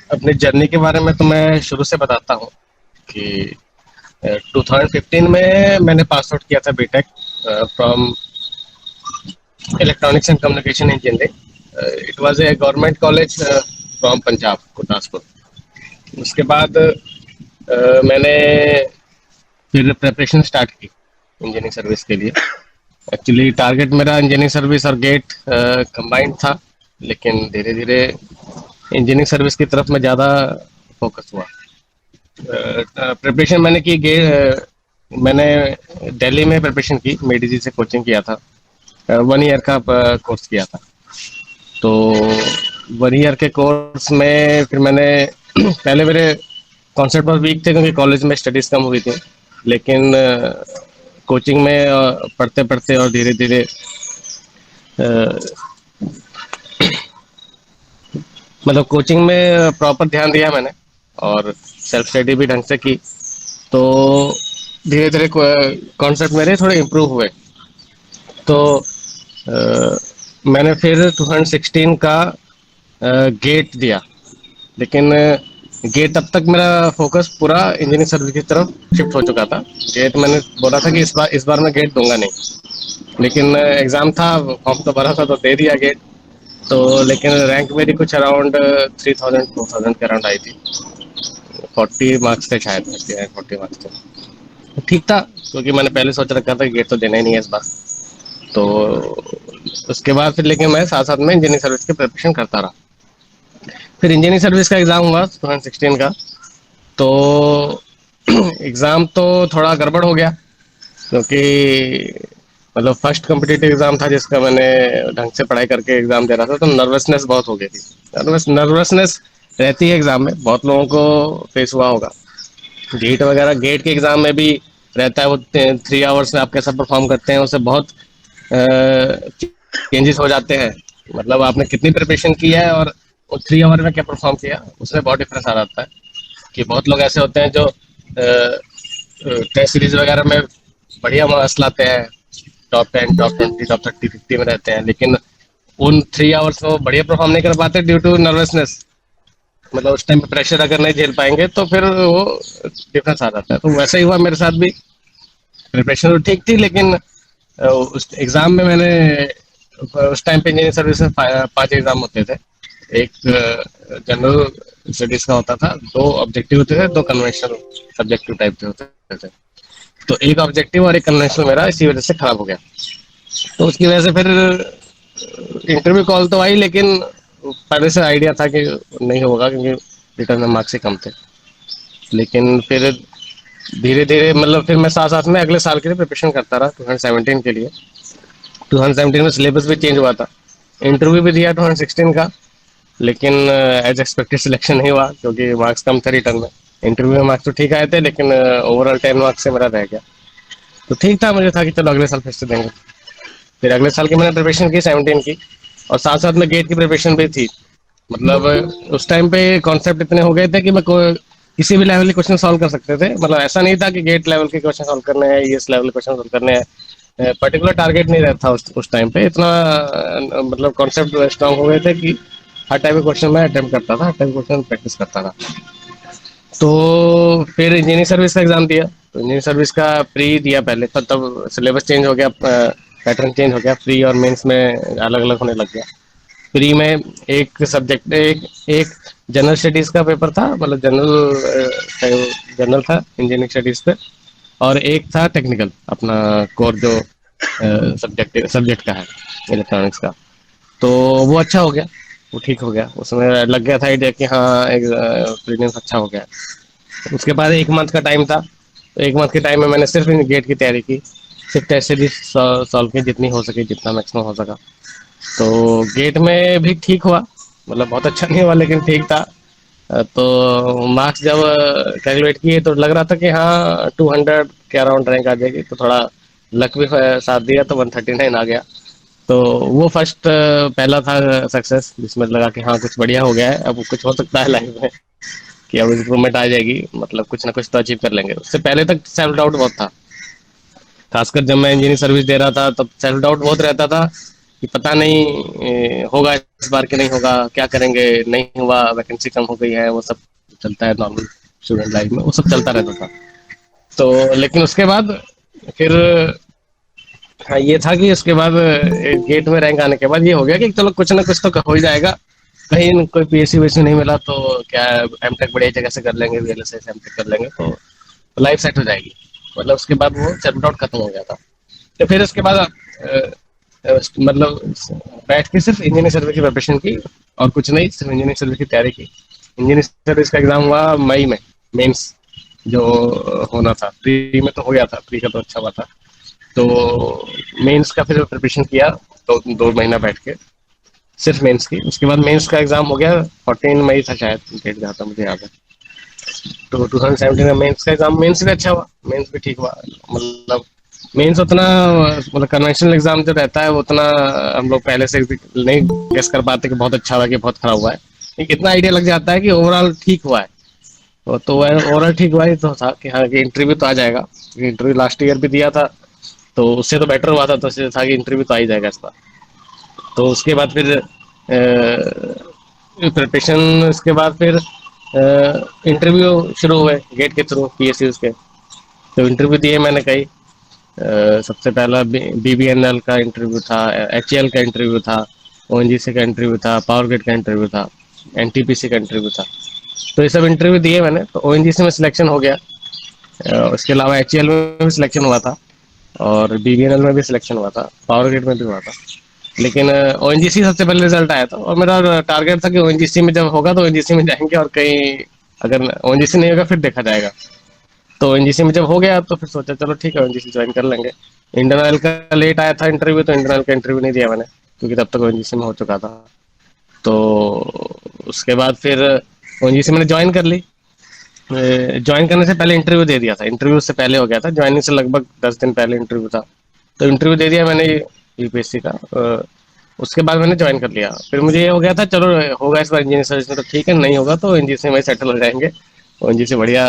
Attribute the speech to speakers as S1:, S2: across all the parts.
S1: अपनी जर्नी के बारे में तो मैं शुरू से बताता हूँ कि 2015 में मैंने पास आउट किया था BTech from electronics and communication engineering. It was a government college from Punjab Gurdaspur. उसके बाद मैंने फिर प्रिपरेशन स्टार्ट की इंजीनियरिंग सर्विस के लिए। एक्चुअली टारगेट मेरा इंजीनियरिंग सर्विस और गेट कंबाइंड था, लेकिन धीरे धीरे इंजीनियरिंग सर्विस की तरफ मैं ज़्यादा फोकस हुआ। प्रिपरेशन मैंने की मैंने दिल्ली में प्रिपरेशन की, मेडिजी से कोचिंग किया था। 1 ईयर का कोर्स किया था। तो 1 ईयर के कोर्स में फिर मैंने पहले मेरे कॉन्सेप्ट बहुत वीक थे क्योंकि कॉलेज में स्टडीज़ कम हुई थी, लेकिन कोचिंग में पढ़ते पढ़ते और धीरे धीरे मतलब कोचिंग में प्रॉपर ध्यान दिया मैंने और सेल्फ स्टडी भी ढंग से की। तो धीरे धीरे कॉन्सेप्ट मेरे थोड़े इम्प्रूव हुए। तो अ, मैंने फिर 2016 का गेट दिया, लेकिन गेट तब तक मेरा फोकस पूरा इंजीनियरिंग सर्विस की तरफ शिफ्ट हो चुका था। गेट मैंने बोला था कि इस बार मैं गेट दूंगा नहीं, लेकिन एग्जाम था, फॉर्म तो भरा था तो दे दिया गेट। तो लेकिन रैंक मेरी कुछ अराउंड 3000 के अराउंड आई थी। 40 मार्क्स थे शायद, 40 मार्क्स थे। ठीक था, क्योंकि मैंने पहले सोच रखा था कि गेट तो देना ही नहीं है इस बार। तो उसके बाद फिर लेकिन मैं साथ साथ में इंजीनियरिंग सर्विस की प्रिपरेशन करता रहा। फिर इंजीनियरिंग सर्विस का एग्ज़ाम हुआ 2016 का। तो एग्ज़ाम तो थोड़ा गड़बड़ हो गया, क्योंकि मतलब फर्स्ट कॉम्पिटिटिव एग्ज़ाम था जिसका मैंने ढंग से पढ़ाई करके एग्ज़ाम दे रहा था, तो नर्वसनेस बहुत हो गई थी। नर्वसनेस रहती है एग्ज़ाम में, बहुत लोगों को फेस हुआ होगा। गेट के एग्ज़ाम में भी रहता है, वो 3 आवर्स में आप कैसा परफॉर्म करते हैं उससे बहुत चेंजेस हो जाते हैं। मतलब आपने कितनी प्रिपरेशन की है और 3 आवर में क्या परफॉर्म किया, उसमें बहुत डिफरेंस आ जाता है। कि बहुत लोग ऐसे होते हैं जो टेस्ट सीरीज वगैरह में बढ़िया मार्क्स लाते हैं, टॉप 10 टॉप 20 टॉप 30 50 में रहते हैं, लेकिन उन 3 आवर्स में वो बढ़िया परफॉर्म नहीं कर पाते ड्यू टू नर्वसनेस। मतलब उस टाइम पे प्रेशर अगर नहीं झेल पाएंगे तो फिर वो डिफरेंस आ जाता है। तो वैसा ही हुआ मेरे साथ भी। प्रिपरेशन तो ठीक थी, लेकिन उस एग्जाम में मैंने उस टाइम पे इंजीनियरिंग सर्विस में 5 एग्जाम होते थे। एक जनरल स्टडीज का होता था, 2 ऑब्जेक्टिव होते थे, 2 कन्वेंशनल सब्जेक्टिव टाइप के होते थे। तो एक ऑब्जेक्टिव और एक कन्वेंशनल मेरा इसी वजह से खराब हो गया। तो उसकी वजह से फिर इंटरव्यू कॉल तो आई, लेकिन पहले से आइडिया था कि नहीं होगा, क्योंकि रिटर्न में मार्क्स ही कम थे। लेकिन फिर धीरे धीरे मतलब फिर मैं साथ साथ में अगले साल के लिए प्रिपरेशन करता रहा, 2017 के लिए। 2017 में सिलेबस भी चेंज हुआ था। इंटरव्यू भी दिया 2016 का, लेकिन एज एक्सपेक्टेड सिलेक्शन नहीं हुआ, क्योंकि मार्क्स कम थे रिटर्न में। इंटरव्यू में मार्क्स तो ठीक आए थे, लेकिन ओवरऑल 10 मार्क्स से मेरा रह गया। तो ठीक था, मुझे था कि चलो अगले साल फिर से देंगे। फिर अगले साल की मैंने प्रिपरेशन की 17 की, और साथ साथ में गेट की प्रिपरेशन भी थी। मतलब उस टाइम पे कॉन्सेप्ट इतने हो गए थे कि किसी भी लेवल के क्वेश्चन सॉल्व कर सकते थे। मतलब ऐसा नहीं था कि गेट लेवल के क्वेश्चन सॉल्व करने हैं, ईएस लेवल के क्वेश्चन सॉल्व करने हैं। पर्टिकुलर टारगेट नहीं रहता उस टाइम पे इतना। मतलब कॉन्सेप्ट स्ट्रांग हो गए थे कि हर टाइप के क्वेश्चन मैं अटेम्प्ट करता था, हर टाइप के क्वेश्चन प्रैक्टिस करता था। तो फिर इंजीनियरिंग सर्विस का एग्जाम दिया। तो इंजीनियरिंग सर्विस का प्री दिया पहले, तब सिलेबस चेंज हो गया, पैटर्न चेंज हो गया, प्री और मेंस में अलग अलग होने लग गया। प्री में एक सब्जेक्ट एक जनरल स्टडीज का पेपर था, मतलब जनरल था इंजीनियरिंग स्टडीज पे। और एक था टेक्निकल, अपना कोर जो सब्जेक्ट का है, इलेक्ट्रॉनिक्स का। तो वो अच्छा हो गया, वो ठीक हो गया, उसमें लग गया था आइडिया कि हाँ एक प्रीलिम्स अच्छा हो गया। उसके बाद 1 मंथ का टाइम था। तो 1 मंथ के टाइम में मैंने सिर्फ गेट की तैयारी की, सिर्फ टेस्ट सीरीज सॉल्व की जितनी हो सके, जितना मैक्सिमम हो सका। तो गेट में भी ठीक हुआ, मतलब बहुत अच्छा नहीं हुआ लेकिन ठीक था। तो मार्क्स जब कैलकुलेट किए तो लग रहा था कि हाँ 200 के अराउंड रैंक आ जाएगी। तो थोड़ा लक भी साथ दिया, तो 139 आ गया। तो वो फर्स्ट पहला था सक्सेस, जिसमें लगा कि हाँ कुछ बढ़िया हो गया है, अब कुछ हो सकता है लाइफ में, कि अब इम्प्रूवमेंट आ जाएगी, मतलब कुछ ना कुछ तो अचीव कर लेंगे। उससे पहले तक सेल्फ डाउट बहुत था, खासकर जब मैं इंजीनियरिंग सर्विस दे रहा था तब सेल्फ डाउट बहुत रहता था कि पता नहीं होगा इस बार कि नहीं होगा, क्या करेंगे, नहीं हुआ, वैकेंसी कम हो गई है, वो सब चलता है नॉर्मल स्टूडेंट लाइफ में, वो सब चलता रहता था। तो लेकिन उसके बाद फिर हाँ, ये था कि उसके बाद गेट में रैंक आने के बाद ये हो गया कि चलो कुछ ना कुछ तो हो ही जाएगा। कहीं कोई पीएससी वैसी नहीं मिला तो क्या, एमटेक बढ़िया जगह से कर लेंगे, वीएलएसए से एमटेक कर लेंगे तो लाइफ सेट हो जाएगी। मतलब उसके बाद वो सेल्फ डाउट खत्म हो गया था। तो फिर उसके बाद मतलब बैठ के सिर्फ इंजीनियरिंग सर्विस की प्रिपरेशन की और कुछ नहीं, सिर्फ इंजीनियरिंग सर्विस की तैयारी की। इंजीनियरिंग सर्विस का एग्जाम हुआ मई में, मेंस जो होना था। प्री में तो हो गया था, प्री का तो अच्छा हुआ था। तो मेंस का फिर प्रिपरेशन किया, तो 2 महीना बैठ के सिर्फ मेंस की। उसके बाद मेंस का एग्जाम हो गया, 14 मई था शायद डेट, जहाँ तक मुझे याद है। तो 2017 में मेंस का एग्जाम, मेंस भी अच्छा हुआ, मेंस भी ठीक हुआ। मतलब मेंस उतना, मतलब कन्वेंशनल एग्जाम जो रहता है वो उतना हम लोग पहले से नहीं गेस कर पाते कि बहुत अच्छा हुआ कि बहुत खराब हुआ है। लेकिन इतना आइडिया लग जाता है कि ओवरऑल ठीक हुआ है। तो ओवरऑल ठीक हुआ ही तो था कि हाँ कि इंटरव्यू तो आ जाएगा। इंटरव्यू लास्ट ईयर भी दिया था, तो उससे तो बेटर हुआ था, तो उससे था कि इंटरव्यू तो आ ही जाएगा इसका। तो उसके बाद फिर प्रिपरेशन, उसके बाद फिर इंटरव्यू शुरू हुए गेट के थ्रू, पीएसयू के। तो इंटरव्यू दिए मैंने कई। सबसे पहला बीबीएनएल का इंटरव्यू था, एचएएल का इंटरव्यू था, ओएनजीसी का इंटरव्यू था, पावर ग्रिड का इंटरव्यू था, एनटीपीसी का इंटरव्यू था। तो ये सब इंटरव्यू दिए मैंने, तो ओएनजीसी में सिलेक्शन हो गया। उसके अलावा एचएएल में भी सिलेक्शन हुआ था, और बीबीएनएल में भी सिलेक्शन हुआ था, पावर ग्रिड में भी हुआ था। लेकिन ओएनजीसी सबसे पहले रिजल्ट आया था, और मेरा टारगेट था कि ओएनजीसी में जब होगा तो ओएनजीसी में जाएंगे, और कहीं अगर ओएनजीसी नहीं होगा फिर देखा जाएगा। तो एनजीसी में जब हो गया तो फिर सोचा चलो ठीक है एनजीसी ज्वाइन कर लेंगे। इंडियन ऑयल का लेट आया था इंटरव्यू, तो इंडियन ऑयल का इंटरव्यू नहीं दिया मैंने, क्योंकि तब तक एनजीसी में हो चुका था। तो उसके बाद फिर एनजीसी मैंने ज्वाइन कर ली। ज्वाइन करने से पहले इंटरव्यू दे दिया था, इंटरव्यू से पहले हो गया था, ज्वाइनिंग से लगभग 10 दिन पहले इंटरव्यू था। तो इंटरव्यू दे दिया मैंने यूपीएससी का। उसके बाद मैंने ज्वाइन कर लिया। फिर मुझे ये हो गया था चलो होगा इस बार इंजीनियरिंग सर्विस में तो ठीक है, नहीं होगा तो एनजीसी में सेटल हो जाएंगे, एनजीसी बढ़िया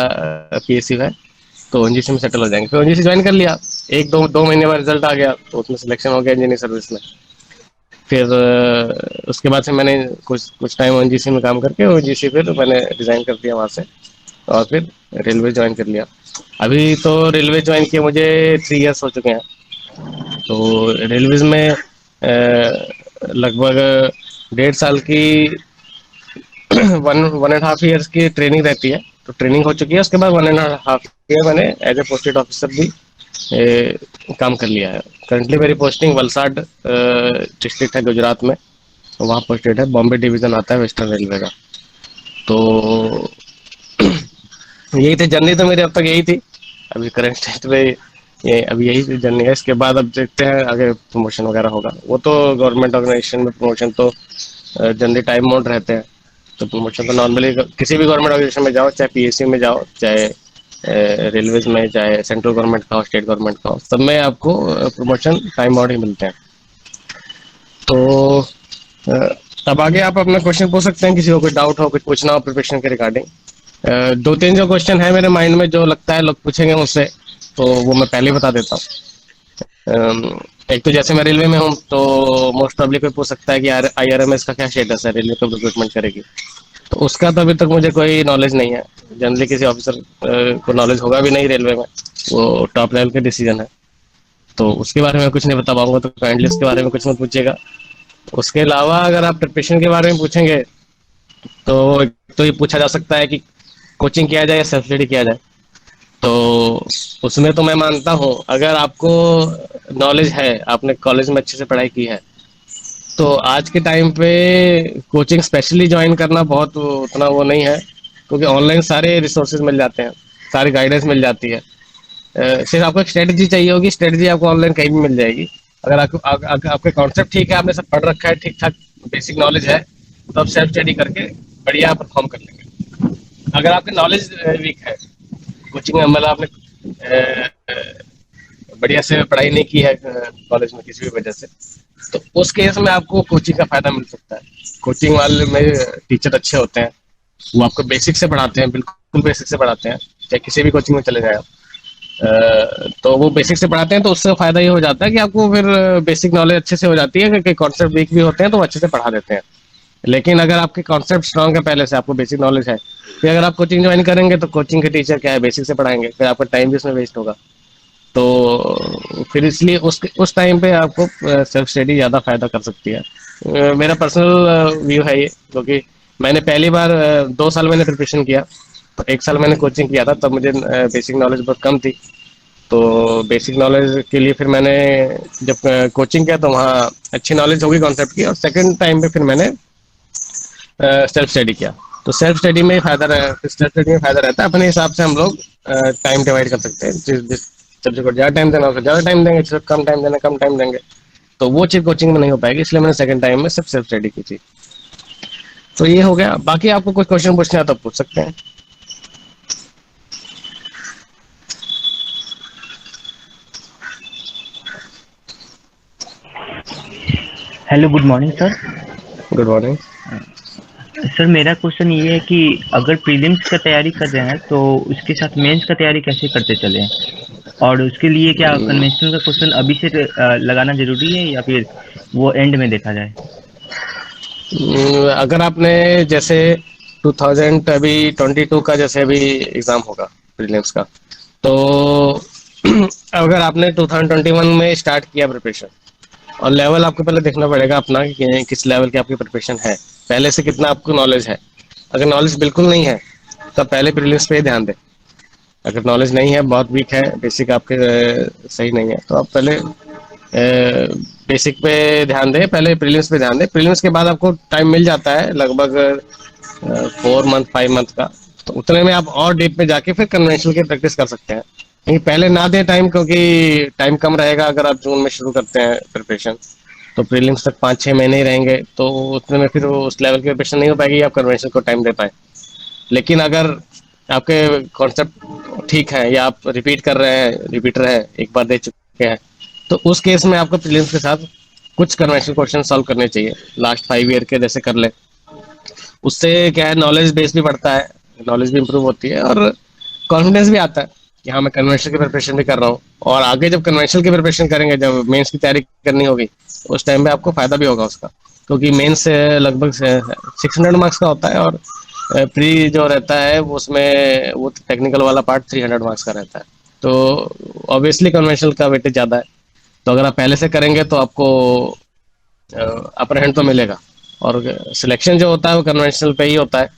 S1: पीएससी है, तो एनजीसी में सेटल हो जाएंगे। फिर एनजीसी ज्वाइन कर लिया। एक दो दो महीने बाद रिजल्ट आ गया, तो उसमें सिलेक्शन हो गया इंजीनियरिंग सर्विस में। फिर उसके बाद से मैंने कुछ कुछ टाइम ओएनजीसी में काम करके, ओएनजीसी फिर मैंने रिजाइन कर दिया वहाँ से, और फिर रेलवे ज्वाइन कर लिया। अभी तो रेलवे ज्वाइन किए मुझे 3 इयर्स हो चुके हैं। तो रेलवेज में लगभग 1.5 साल की, 1.5 ईयर्स की ट्रेनिंग रहती है। तो ट्रेनिंग हो चुकी है, उसके बाद 1.5 ईयर मैंने एज ए पोस्टेड ऑफिसर भी काम कर लिया है। करंटली मेरी पोस्टिंग वलसाड डिस्ट्रिक्ट है गुजरात में, वहाँ पोस्टेड है, बॉम्बे डिवीजन आता है वेस्टर्न रेलवे का। तो यही थे जर्नी, तो मेरी अब तक यही थी। अभी करंट स्टेट में ये अभी यही जर्नी है। इसके बाद अब देखते हैं आगे प्रमोशन वगैरह होगा, वो तो गवर्नमेंट ऑर्गेनाइजेशन में प्रमोशन तो जनरली टाइम बाउंड रहते हैं। तो प्रमोशन तो नॉर्मली किसी भी गवर्नमेंट ऑर्गेनाइजेशन में जाओ, चाहे पीएससी में जाओ, चाहे रेलवेज में, चाहे सेंट्रल गवर्नमेंट का हो, स्टेट गवर्नमेंट का हो, सब में आपको प्रमोशन टाइम बाउंड ही मिलते हैं। तो अब आगे आप अपना क्वेश्चन पूछ सकते हैं, किसी को कोई डाउट हो, कुछ पूछना हो प्रिपरेशन के रिगार्डिंग। 2-3 जो क्वेश्चन है मेरे माइंड में, जो लगता है लोग पूछेंगे मुझसे, तो वो मैं पहले ही बता देता हूँ। एक तो जैसे मैं रेलवे में हूँ, तो मोस्ट प्रॉब्ली कोई पूछ सकता है कि आईआरएमएस का क्या स्टेटस है, रेलवे कब रिक्रूटमेंट करेगी। तो उसका तो अभी तक मुझे कोई नॉलेज नहीं है। जनरली किसी ऑफिसर को नॉलेज होगा भी नहीं रेलवे में, वो टॉप लेवल के डिसीजन है। तो उसके बारे में कुछ नहीं बता पाऊंगा, तो काइंडली उसके बारे में कुछ मत पूछिएगा। उसके अलावा अगर आप प्रिपरेशन के बारे में पूछेंगे, तो एक तो ये पूछा जा सकता है कि कोचिंग किया जाए या सेल्फ स्टडी किया जाए। तो उसमें तो मैं मानता हूँ अगर आपको नॉलेज है, आपने कॉलेज में अच्छे से पढ़ाई की है, तो आज के टाइम पे कोचिंग स्पेशली ज्वाइन करना बहुत उतना वो नहीं है, क्योंकि ऑनलाइन सारे रिसोर्सेज मिल जाते हैं, सारी गाइडेंस मिल जाती है। सिर्फ आपको एक स्ट्रेटजी चाहिए होगी, स्ट्रेटजी आपको ऑनलाइन कहीं भी मिल जाएगी। अगर आपके कॉन्सेप्ट ठीक है, आपने सब पढ़ रखा है, ठीक ठाक बेसिक नॉलेज है, तो आप सेल्फ स्टडी करके बढ़िया परफॉर्म कर लेंगे। अगर आपकी नॉलेज वीक है, कोचिंग मतलब आपने बढ़िया से पढ़ाई नहीं की है कॉलेज में किसी भी वजह से, तो उस केस में आपको कोचिंग का फायदा मिल सकता है। कोचिंग वाले में टीचर अच्छे होते हैं, वो आपको बेसिक से पढ़ाते हैं, बिल्कुल बेसिक से पढ़ाते हैं, चाहे किसी भी कोचिंग में चले जाए आप। तो वो बेसिक से पढ़ाते हैं, तो उससे फ़ायदा ये हो जाता है कि आपको फिर बेसिक नॉलेज अच्छे से हो जाती है, कि कॉन्सेप्ट वीक भी होते हैं तो वो अच्छे से पढ़ा देते हैं। लेकिन अगर आपके कॉन्सेप्ट स्ट्रांग है, पहले से आपको बेसिक नॉलेज है, फिर अगर आप कोचिंग ज्वाइन करेंगे तो कोचिंग के टीचर क्या है, बेसिक से पढ़ाएंगे, फिर आपका टाइम भी उसमें वेस्ट होगा। तो फिर इसलिए उस टाइम पे आपको सेल्फ स्टडी ज़्यादा फायदा कर सकती है। मेरा पर्सनल व्यू है ये, क्योंकि मैंने पहली बार 2 साल मैंने प्रिपरेशन किया, तो 1 साल मैंने कोचिंग किया था, तब मुझे बेसिक नॉलेज बहुत कम थी। तो बेसिक नॉलेज के लिए फिर मैंने जब कोचिंग किया तो वहाँ अच्छी नॉलेज होगी कॉन्सेप्ट की, और सेकंड टाइम पे फिर मैंने सेल्फ स्टडी किया। तो सेल्फ स्टडी में फायदा सेल्फ स्टडी में फायदा रहता है, अपने हिसाब से हम लोग टाइम डिवाइड कर सकते हैं, जिस जिस सब्जेक्ट को ज़्यादा टाइम देना उसको ज़्यादा टाइम देंगे, जिसको कम टाइम देना कम टाइम देंगे। तो वो चीज़ कोचिंग में नहीं हो पाएगी, इसलिए मैंने सेकंड टाइम में सिर्फ सेल्फ स्टडी की थी। तो ये हो गया, बाकी आपको कुछ क्वेश्चन पूछना है तो पूछ सकते हैं।
S2: Hello, good morning sir.
S1: Good morning.
S2: Sir मेरा क्वेश्चन ये है कि अगर प्रीलिम्स का तैयारी कर रहे हैं तो उसके साथ मेंस का तैयारी कैसे करते चलें, और उसके लिए क्या कन्वेंशनल का क्वेश्चन अभी से लगाना जरूरी है या फिर वो एंड में देखा जाए?
S1: अगर आपने जैसे 2000 अभी 22 का जैसे अभी एग्जाम होगा प्रीलिम्स का, तो अगर आपने 2021 में स्टार्ट किया प्रिपरेशन, और लेवल आपको पहले देखना पड़ेगा अपना कि किस लेवल की आपकी प्रिपरेशन है, पहले से कितना आपको नॉलेज है। अगर नॉलेज बिल्कुल नहीं है तो पहले प्रीलिम्स पे ही ध्यान दें। अगर नॉलेज नहीं है, बहुत वीक है, बेसिक आपके सही नहीं है, तो आप पहले बेसिक पे ध्यान दें, पहले प्रीलिम्स पे ध्यान दें। प्रीलिम्स के बाद आपको टाइम मिल जाता है लगभग 4 मंथ 5 मंथ का, तो उतने में आप और डीप में जाके फिर कन्वेंशनल की प्रैक्टिस कर सकते हैं। लेकिन पहले ना दें टाइम, क्योंकि टाइम कम रहेगा। अगर आप जून में शुरू करते हैं प्रिपरेशन, तो प्रीलिम्स तक 5-6 महीने ही रहेंगे, तो उतने में फिर वो उस लेवल की प्रिपरेशन नहीं हो पाएगी, आप कन्वेंशन को टाइम दे पाए। लेकिन अगर आपके कॉन्सेप्ट ठीक है, या आप रिपीट कर रहे हैं, रिपीटर है, एक बार दे चुके हैं, तो उस केस में आपको प्रीलिम्स के साथ कुछ कन्वेंशनल क्वेश्चन सॉल्व करने चाहिए, लास्ट 5 ईयर के जैसे कर ले। उससे क्या है, नॉलेज बेस भी बढ़ता है, नॉलेज भी इंप्रूव होती है, और कॉन्फिडेंस भी आता है कि हाँ मैं कन्वेंशनल की प्रिपरेशन भी कर रहा हूँ। और आगे जब कन्वेंशनल की प्रिपरेशन करेंगे, जब मेंस की तैयारी करनी होगी, उस टाइम पे आपको फायदा भी होगा उसका, क्योंकि मेंस लगभग 600 मार्क्स का होता है, और प्री जो रहता है वो उसमें वो टेक्निकल वाला पार्ट 300 मार्क्स का रहता है। तो ऑब्वियसली कन्वेंशनल का वेटेज ज़्यादा है। तो अगर आप पहले से करेंगे तो आपको अपर हैंड तो मिलेगा, और सिलेक्शन जो होता है वो कन्वेंशनल पे ही होता है।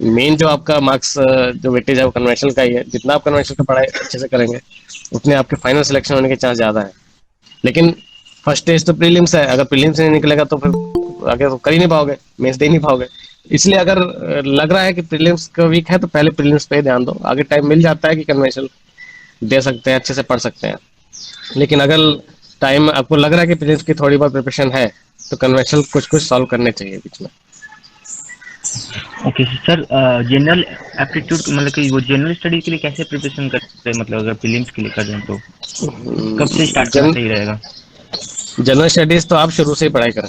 S1: मेन जो आपका मार्क्स जो वेटेज है वो कन्वेंशनल का ही है। जितना आप कन्वेंशनल का पढ़ाई अच्छे से करेंगे, उतने आपके फाइनल सिलेक्शन होने के चांस ज़्यादा है। लेकिन फर्स्ट स्टेज तो प्रीलिम्स है, अगर प्रीलिम्स नहीं निकलेगा तो फिर आगे तो कर ही नहीं पाओगे, मेंस दे ही नहीं पाओगे। इसलिए अगर लग रहा है कि प्रीलिम्स का वीक है, तो पहले प्रीलिम्स पे ही ध्यान दो, आगे टाइम मिल जाता है कि कन्वेंशनल दे सकते हैं, अच्छे से पढ़ सकते हैं। लेकिन अगर टाइम आपको लग रहा है कि प्रीलिम्स की थोड़ी बहुत प्रिपरेशन है, तो कन्वेंशनल कुछ कुछ सॉल्व करने चाहिए बीच में।
S2: ओके सर, जनरल एप्टीट्यूड मतलब कि वो जनरल स्टडी के लिए कैसे प्रिपरेशन करते हैं, मतलब अगर प्रीलिम्स के लिए कर रहे हैं तो कब से स्टार्ट करना
S1: जन
S2: सही रहेगा?
S1: जनरल स्टडीज तो आप शुरू से ही पढ़ाई करें।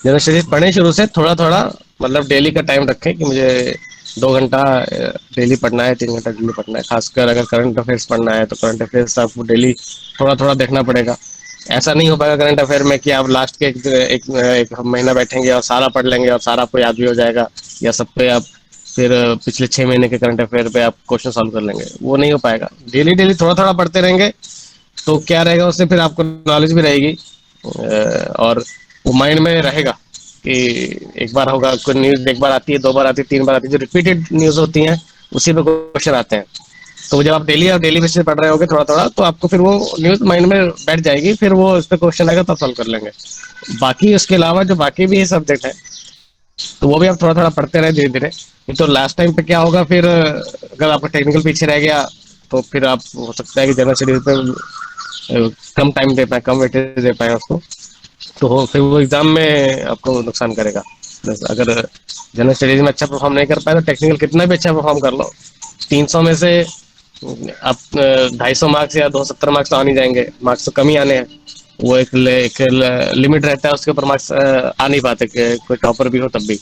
S1: जनरल स्टडीज पढ़ें शुरू से, थोड़ा थोड़ा, मतलब डेली का टाइम रखें कि मुझे 2 घंटा डेली पढ़ना है, 3 घंटा डेली पढ़ना है। खासकर अगर करंट अफेयर्स पढ़ना है, तो करंट अफेयर्स आपको डेली थोड़ा थोड़ा देखना पड़ेगा। ऐसा नहीं हो पाएगा करंट अफेयर में कि आप लास्ट के एक महीना बैठेंगे और सारा पढ़ लेंगे और सारा आपको याद भी हो जाएगा, या सब पे आप फिर पिछले 6 महीने के करंट अफेयर पे आप क्वेश्चन सॉल्व कर लेंगे। वो नहीं हो पाएगा। डेली डेली थोड़ा थोड़ा पढ़ते रहेंगे तो क्या रहेगा, उससे फिर आपको नॉलेज भी रहेगी, और वो माइंड में रहेगा कि एक बार होगा, कोई न्यूज एक बार आती है, 2 बार आती है, 3 बार आती है, जो रिपीटेड न्यूज होती हैं उसी पे क्वेश्चन आते हैं। तो जब आप डेली बेसिस पे पढ़ रहे होगे थोड़ा थोड़ा, तो आपको फिर वो न्यूज माइंड में बैठ जाएगी, फिर वो उस पर क्वेश्चन आएगा तब सॉल्व कर लेंगे। बाकी उसके अलावा जो बाकी भी सब्जेक्ट है, तो वो भी आप थोड़ा थोड़ा पढ़ते रहे धीरे धीरे। नहीं तो लास्ट टाइम पे क्या होगा, फिर अगर आपका टेक्निकल पीछे रह गया, तो फिर आप हो सकता है कि जनरल स्टडीज पे कम टाइम दे पाए, कम वेटेज दे पाए उसको, तो फिर वो एग्जाम में आपको नुकसान करेगा। अगर जनरल स्टडीज में अच्छा परफॉर्म नहीं कर पाए, तो टेक्निकल कितना भी अच्छा परफॉर्म कर लो, 300 में से आप 250 मार्क्स या 270 मार्क्स तो आ नहीं जाएंगे, मार्क्स तो कम ही आने हैं। वो एक लिमिट रहता है, उसके ऊपर मार्क्स आ नहीं पाते, कोई टॉपर भी हो तब भी।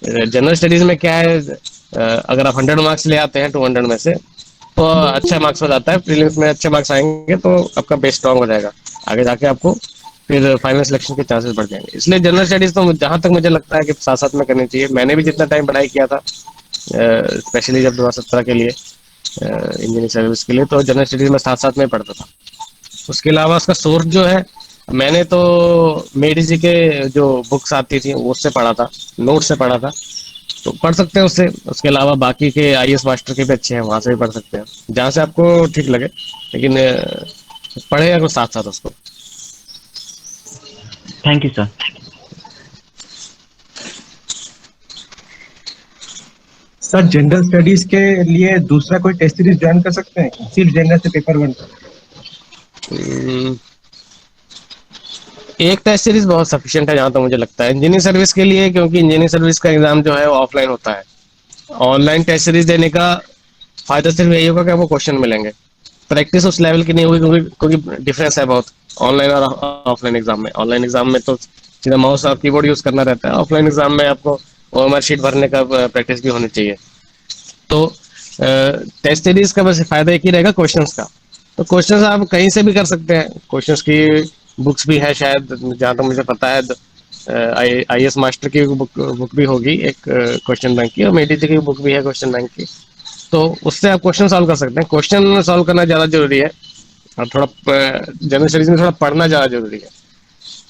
S1: जनरल स्टडीज में क्या है, अगर आप 100 मार्क्स ले आते हैं 200 में से, तो अच्छे मार्क्स हो जाता है, प्रीलिम्स में अच्छे मार्क्स आएंगे तो आपका बेस स्ट्रांग हो जाएगा, आगे जाके आपको फिर फाइनल सिलेक्शन के चांसेस बढ़ जाएंगे। इसलिए जनरल स्टडीज तो जहां तक मुझे लगता है कि साथ साथ में करनी चाहिए। मैंने भी जितना टाइम पढ़ाई किया था, स्पेशली जब 2017 के लिए इंजीनियरिंग सर्विस के लिए, तो जनरल स्टडीज में साथ साथ में पढ़ता था। उसके अलावा उसका सोर्स जो है, मैंने तो मेडी जी के जो बुक्स आती थी उससे पढ़ा था, नोट से पढ़ा था, तो पढ़ सकते हैं उससे। उसके अलावा बाकी के आईएएस मास्टर के भी अच्छे हैं, वहां से भी पढ़ सकते हैं, जहां से आपको ठीक लगे, लेकिन पढ़ेगा कुछ साथ साथ उसको।
S2: Thank you sir.
S3: Sir general studies के लिए दूसरा कोई टेस्ट सीरीज ज्वाइन कर सकते हैं, सिर्फ जनरल से पेपर वन?
S1: एक टेस्ट सीरीज बहुत सफिशिएंट है जहां तक मुझे लगता है इंजीनियरिंग सर्विस के लिए, क्योंकि इंजीनियरिंग सर्विस का एग्जाम जो है वो ऑफलाइन होता है। ऑनलाइन टेस्ट सीरीज देने का फायदा सिर्फ यही होगा कि आपको क्वेश्चन मिलेंगे, प्रैक्टिस उस लेवल की नहीं होगी, क्योंकि डिफरेंस है बहुत ऑनलाइन और ऑफलाइन एग्जाम में। ऑनलाइन एग्जाम में तो सीधा माउस और कीबोर्ड यूज करना रहता है, ऑफलाइन एग्जाम में आपको ओएमआर शीट भरने का प्रैक्टिस भी होनी चाहिए। तो टेस्ट सीरीज का बस फायदा एक ही रहेगा, क्वेश्चंस का। तो क्वेश्चंस आप कहीं से भी कर सकते हैं, क्वेश्चंस की बुक्स भी है शायद, जहाँ तक मुझे पता है आईएएस मास्टर की बुक भी होगी एक क्वेश्चन बैंक की, और मेडिजी की बुक भी है क्वेश्चन बैंक की। तो उससे आप क्वेश्चन सॉल्व कर सकते हैं। क्वेश्चन सॉल्व करना ज्यादा जरूरी है, और थोड़ा जनरल स्टडीज में थोड़ा पढ़ना ज्यादा जरूरी है।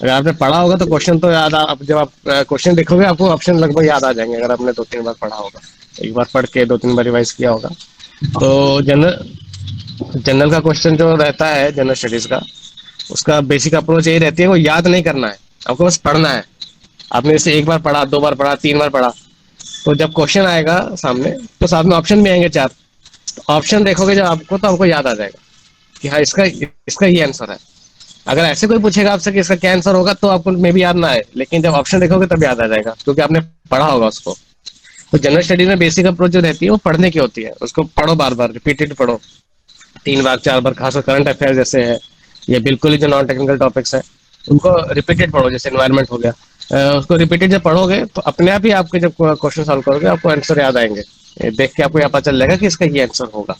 S1: अगर आपने पढ़ा होगा तो क्वेश्चन तो याद आप जब आप क्वेश्चन देखोगे आपको ऑप्शन लगभग याद आ जाएंगे, अगर आपने 2-3 बार पढ़ा होगा, एक बार पढ़ के 2-3 बार रिवाइज किया होगा। तो जनरल जनरल का क्वेश्चन जो रहता है जनरल स्टडीज का, उसका बेसिक अप्रोच यही रहती है, वो याद नहीं करना है, आपको बस पढ़ना है। आपने जैसे एक बार पढ़ा, 2 बार पढ़ा, 3 बार पढ़ा, तो जब क्वेश्चन आएगा सामने तो साथ में ऑप्शन भी आएंगे 4, ऑप्शन देखोगे जब आपको तो आपको याद आ जाएगा कि हाँ इसका इसका ये आंसर है। अगर ऐसे कोई पूछेगा आपसे कि इसका क्या आंसर होगा तो आपको मे भी याद ना आए, लेकिन जब ऑप्शन देखोगे तब याद आ जाएगा, क्योंकि आपने पढ़ा होगा उसको। तो जनरल स्टडी में बेसिक अप्रोच जो रहती है वो पढ़ने की होती है, उसको पढ़ो, बार बार रिपीटेड पढ़ो, 3 बार 4 बार, खासकर करंट अफेयर जैसे है, ये बिल्कुल ही जो नॉन टेक्निकल टॉपिक्स है उनको रिपीटेड पढ़ो, जैसे एनवायरनमेंट हो गया। उसको रिपीटेड जब पढ़ोगे तो अपने आप ही आपके जब क्वेश्चन सॉल्व करोगे आपको आंसर याद आएंगे, देख के आपको यहाँ पता चल जाएगा कि इसका ये आंसर होगा।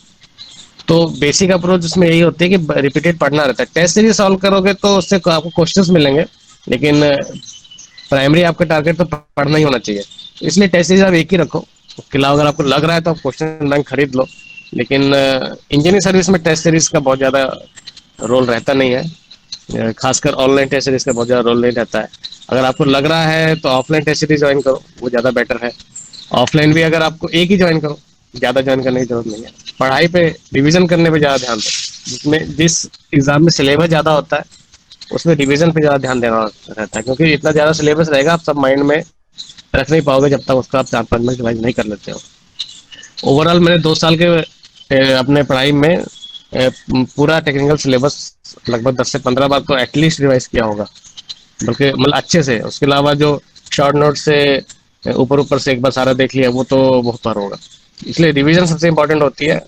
S1: तो बेसिक अप्रोच उसमें यही होती है कि रिपीटेड पढ़ना रहता है। टेस्ट सीरीज सॉल्व करोगे तो उससे आपको क्वेश्चंस मिलेंगे, लेकिन प्राइमरी आपका टारगेट तो पढ़ना ही होना चाहिए। इसलिए टेस्ट सीरीज आप एक ही रखो, उसके अलावा अगर आपको लग रहा है तो आप क्वेश्चन बैंक खरीद लो, लेकिन इंजीनियरिंग सर्विस में टेस्ट सीरीज का बहुत ज्यादा रोल रहता नहीं है, खासकर ऑनलाइन टेस्ट सीरीज का बहुत ज्यादा रोल नहीं रहता है। अगर आपको लग रहा है तो ऑफलाइन टेस्ट सीरीज ज्वाइन करो, वो ज्यादा बेटर है। ऑफलाइन भी अगर आपको एक ही ज्वाइन करो, ज्यादा ज्वाइन करने की जरूरत नहीं है। पढ़ाई पे, रिवीजन करने पे ज्यादा ध्यान दो, जिसमें जिस एग्जाम में सिलेबस ज्यादा होता है उसमें रिवीजन पे ज्यादा ध्यान देना रहता है, क्योंकि इतना ज्यादा सिलेबस रहेगा आप सब माइंड में रख नहीं पाओगे जब तक उसका आप 4-5 मिनट रिवाइज नहीं कर लेते हो। ओवरऑल मैंने 2 साल के अपने पढ़ाई में पूरा टेक्निकल सिलेबस लगभग 10 से 15 बार तो एटलीस्ट रिवाइज किया होगा, बल्कि मतलब अच्छे से। उसके अलावा जो शॉर्ट नोट से ऊपर ऊपर से एक बार सारा देख लिया वो तो बहुत बार होगा। इसलिए रिवीजन सबसे इंपॉर्टेंट होती है।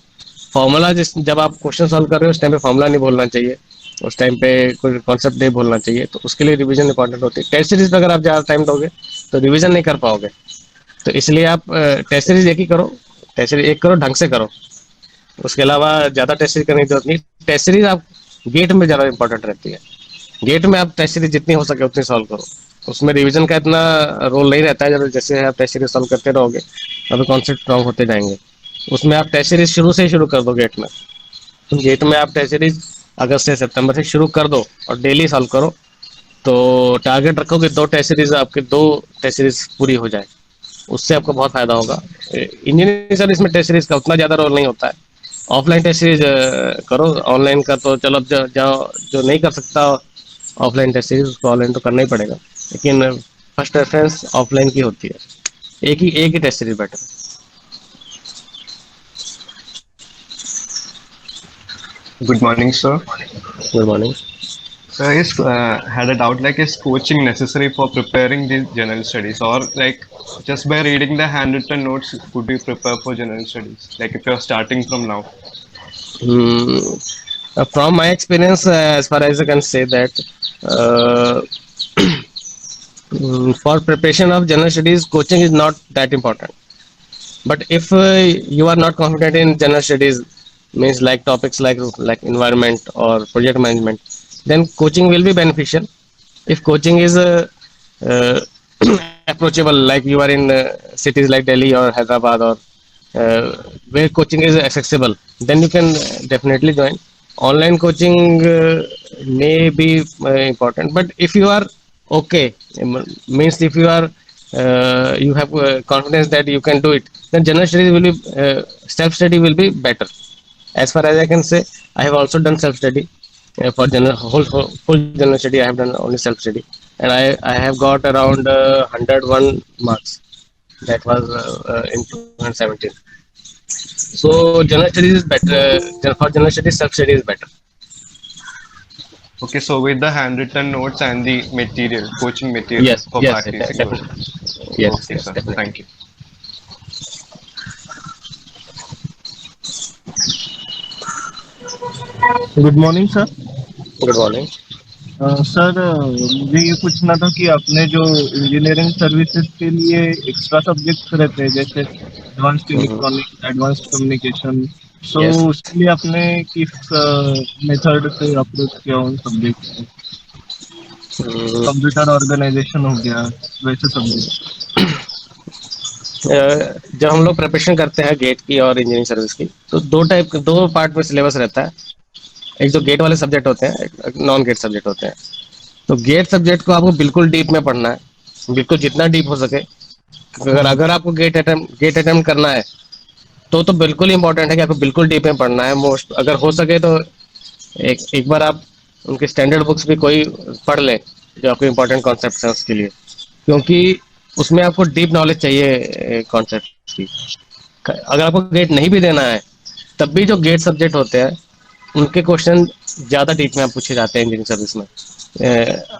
S1: फॉर्मूला जिस जब आप क्वेश्चन सॉल्व कर रहे हो उस टाइम पे फॉर्मूला नहीं बोलना चाहिए, उस टाइम पे कोई कॉन्सेप्ट नहीं बोलना चाहिए, तो उसके लिए रिवीजन इंपॉर्टेंट होती है। टेस्ट सीरीज पे अगर आप ज़्यादा टाइम दोगे तो रिवीजन नहीं कर पाओगे, तो इसलिए आप टेस्ट सीरीज एक ही करो, टेस्ट सीरीज एक करो, ढंग से करो। उसके अलावा ज़्यादा टेस्ट सीरीज करने की जरूरत नहीं। टेस्ट सीरीज आप गेट में ज़्यादा इंपॉर्टेंट रहती है, गेट में आप टेस्ट सीरीज जितनी हो सके उतनी सॉल्व करो, उसमें रिवीजन का इतना रोल नहीं रहता है। जब जैसे आप टेस्ट सीरीज सॉल्व करते रहोगे तभी कॉन्सेप्ट स्ट्रॉन्ग होते जाएंगे। उसमें आप टेस्ट सीरीज शुरू से ही शुरू कर दो गेट में, तो गेट में आप टेस्ट सीरीज अगस्त से सितंबर से शुरू कर दो और डेली सॉल्व करो। तो टारगेट रखो कि 2 टेस्ट सीरीज आपके 2 टेस्ट सीरीज पूरी हो जाए, उससे आपको बहुत फायदा होगा। इंजीनियरिंग सर्विस में टेस्ट सीरीज का उतना ज्यादा रोल नहीं होता है। ऑफलाइन टेस्ट सीरीज करो, ऑनलाइन का तो चलो अब जो नहीं कर सकता ऑफलाइन टेस्ट सीरीज उसको ऑनलाइन तो करना ही पड़ेगा, लेकिन फर्स्ट रेफरेंस ऑफलाइन की होती है। एक ही टेस्ट सीरीज बेटर है।
S4: Good morning, sir.
S1: Good morning.
S4: So I just had a doubt, like, is coaching necessary for preparing the general studies, or like just by reading the handwritten notes could we prepare for general studies? Like if you're starting from now.
S1: From my experience, as far as I can say that uh, for preparation of general studies, coaching is not that important. But if you are not confident in general studies, means like topics like environment or project management, then coaching will be beneficial. If coaching is uh, approachable, like you are in cities like Delhi or Hyderabad, or where coaching is accessible, then you can definitely join. Online coaching may be important, but if you are okay, means if you are you have confidence that you can do it, then general studies will be self study will be better. As far as I can say, I have also done self study. For general whole full general study, I have done only self study, and I have got around 101 marks. That was in 2017. So general studies is better. For general studies, self study is better.
S4: Okay, so with the handwritten notes and the material, coaching material
S1: Yes,
S4: for
S1: yes,
S4: practice, it was.
S1: definitely. Yes,
S4: Okay,
S1: yes,
S4: sir.
S1: definitely.
S4: Thank you.
S3: Good morning sir.
S1: Good morning.
S3: Sir मुझे ये पूछना था कि आपने जो engineering services के लिए extra subjects रहते हैं जैसे advanced
S1: Mhm.
S3: Electronics, advanced communication, so
S1: Yes.
S3: उसके लिए आपने किस मेथड से अप्रोच किया उन सब्जेक्ट्स को?
S1: Mm,
S3: कंप्यूटर ऑर्गेनाइजेशन हो गया, वैसे सब्जेक्ट।
S1: जब हम लोग प्रिपरेशन करते हैं गेट की और इंजीनियरिंग सर्विस की, तो दो पार्ट में सिलेबस रहता है। एक जो गेट वाले सब्जेक्ट होते हैं, एक नॉन गेट सब्जेक्ट होते हैं। तो गेट सब्जेक्ट को आपको बिल्कुल डीप में पढ़ना है, बिल्कुल जितना डीप हो सके। अगर अगर आपको गेट अटेम्प्ट करना है, तो बिल्कुल इंपॉर्टेंट है कि आपको बिल्कुल डीप में पढ़ना है। मोस्ट अगर हो सके तो एक एक बार आप उनके स्टैंडर्ड बुक्स भी कोई पढ़ लें, जो आपको इंपॉर्टेंट कॉन्सेप्ट है उसके लिए, क्योंकि उसमें आपको डीप नॉलेज चाहिए कॉन्सेप्ट की। अगर आपको गेट नहीं भी देना है, तब भी जो गेट सब्जेक्ट होते हैं उनके क्वेश्चन ज़्यादा डीप में पूछे जाते हैं इंजीनियरिंग सर्विस में।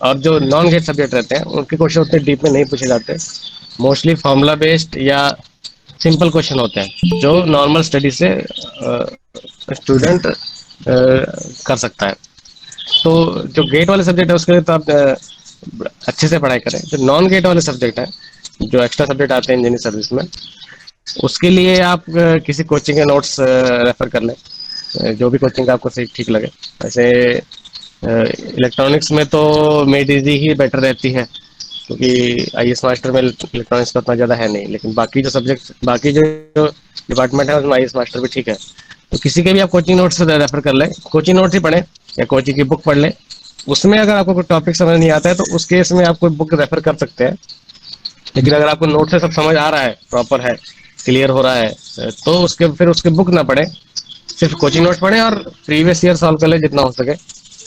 S1: और जो नॉन गेट सब्जेक्ट रहते हैं उनके क्वेश्चन उतने डीप में नहीं पूछे जाते। मोस्टली फॉर्मूला बेस्ड या सिंपल क्वेश्चन होते हैं जो नॉर्मल स्टडी से स्टूडेंट कर सकता है। तो जो गेट वाले सब्जेक्ट है उसके लिए तो आप अच्छे से पढ़ाई करें। जो नॉन गेट वाले सब्जेक्ट है, जो एक्स्ट्रा सब्जेक्ट आते हैं इंजीनियरिंग सर्विस में, उसके लिए आप किसी कोचिंग के नोट्स रेफर कर लें, जो भी कोचिंग आपको सही ठीक लगे। वैसे इलेक्ट्रॉनिक्स में तो मेड इजी ही बेटर रहती है, क्योंकि आईएएस मास्टर में इलेक्ट्रॉनिक्स का उतना ज़्यादा है नहीं, लेकिन बाकी जो सब्जेक्ट, बाकी जो डिपार्टमेंट है उसमें आईएएस मास्टर भी ठीक है। तो किसी के भी आप कोचिंग नोट्स रेफर कर लें, कोचिंग नोट्स ही पढ़ें या कोचिंग की बुक पढ़ लें। उसमें अगर आपको कोई टॉपिक समझ नहीं आता है तो उस केस में आप कोई बुक रेफर कर सकते हैं। लेकिन अगर आपको नोट से सब समझ आ रहा है, प्रॉपर है, क्लियर हो रहा है, तो उसके बुक ना पढ़े, सिर्फ कोचिंग नोट पढ़े और प्रीवियस ईयर सॉल्व कर ले जितना हो सके,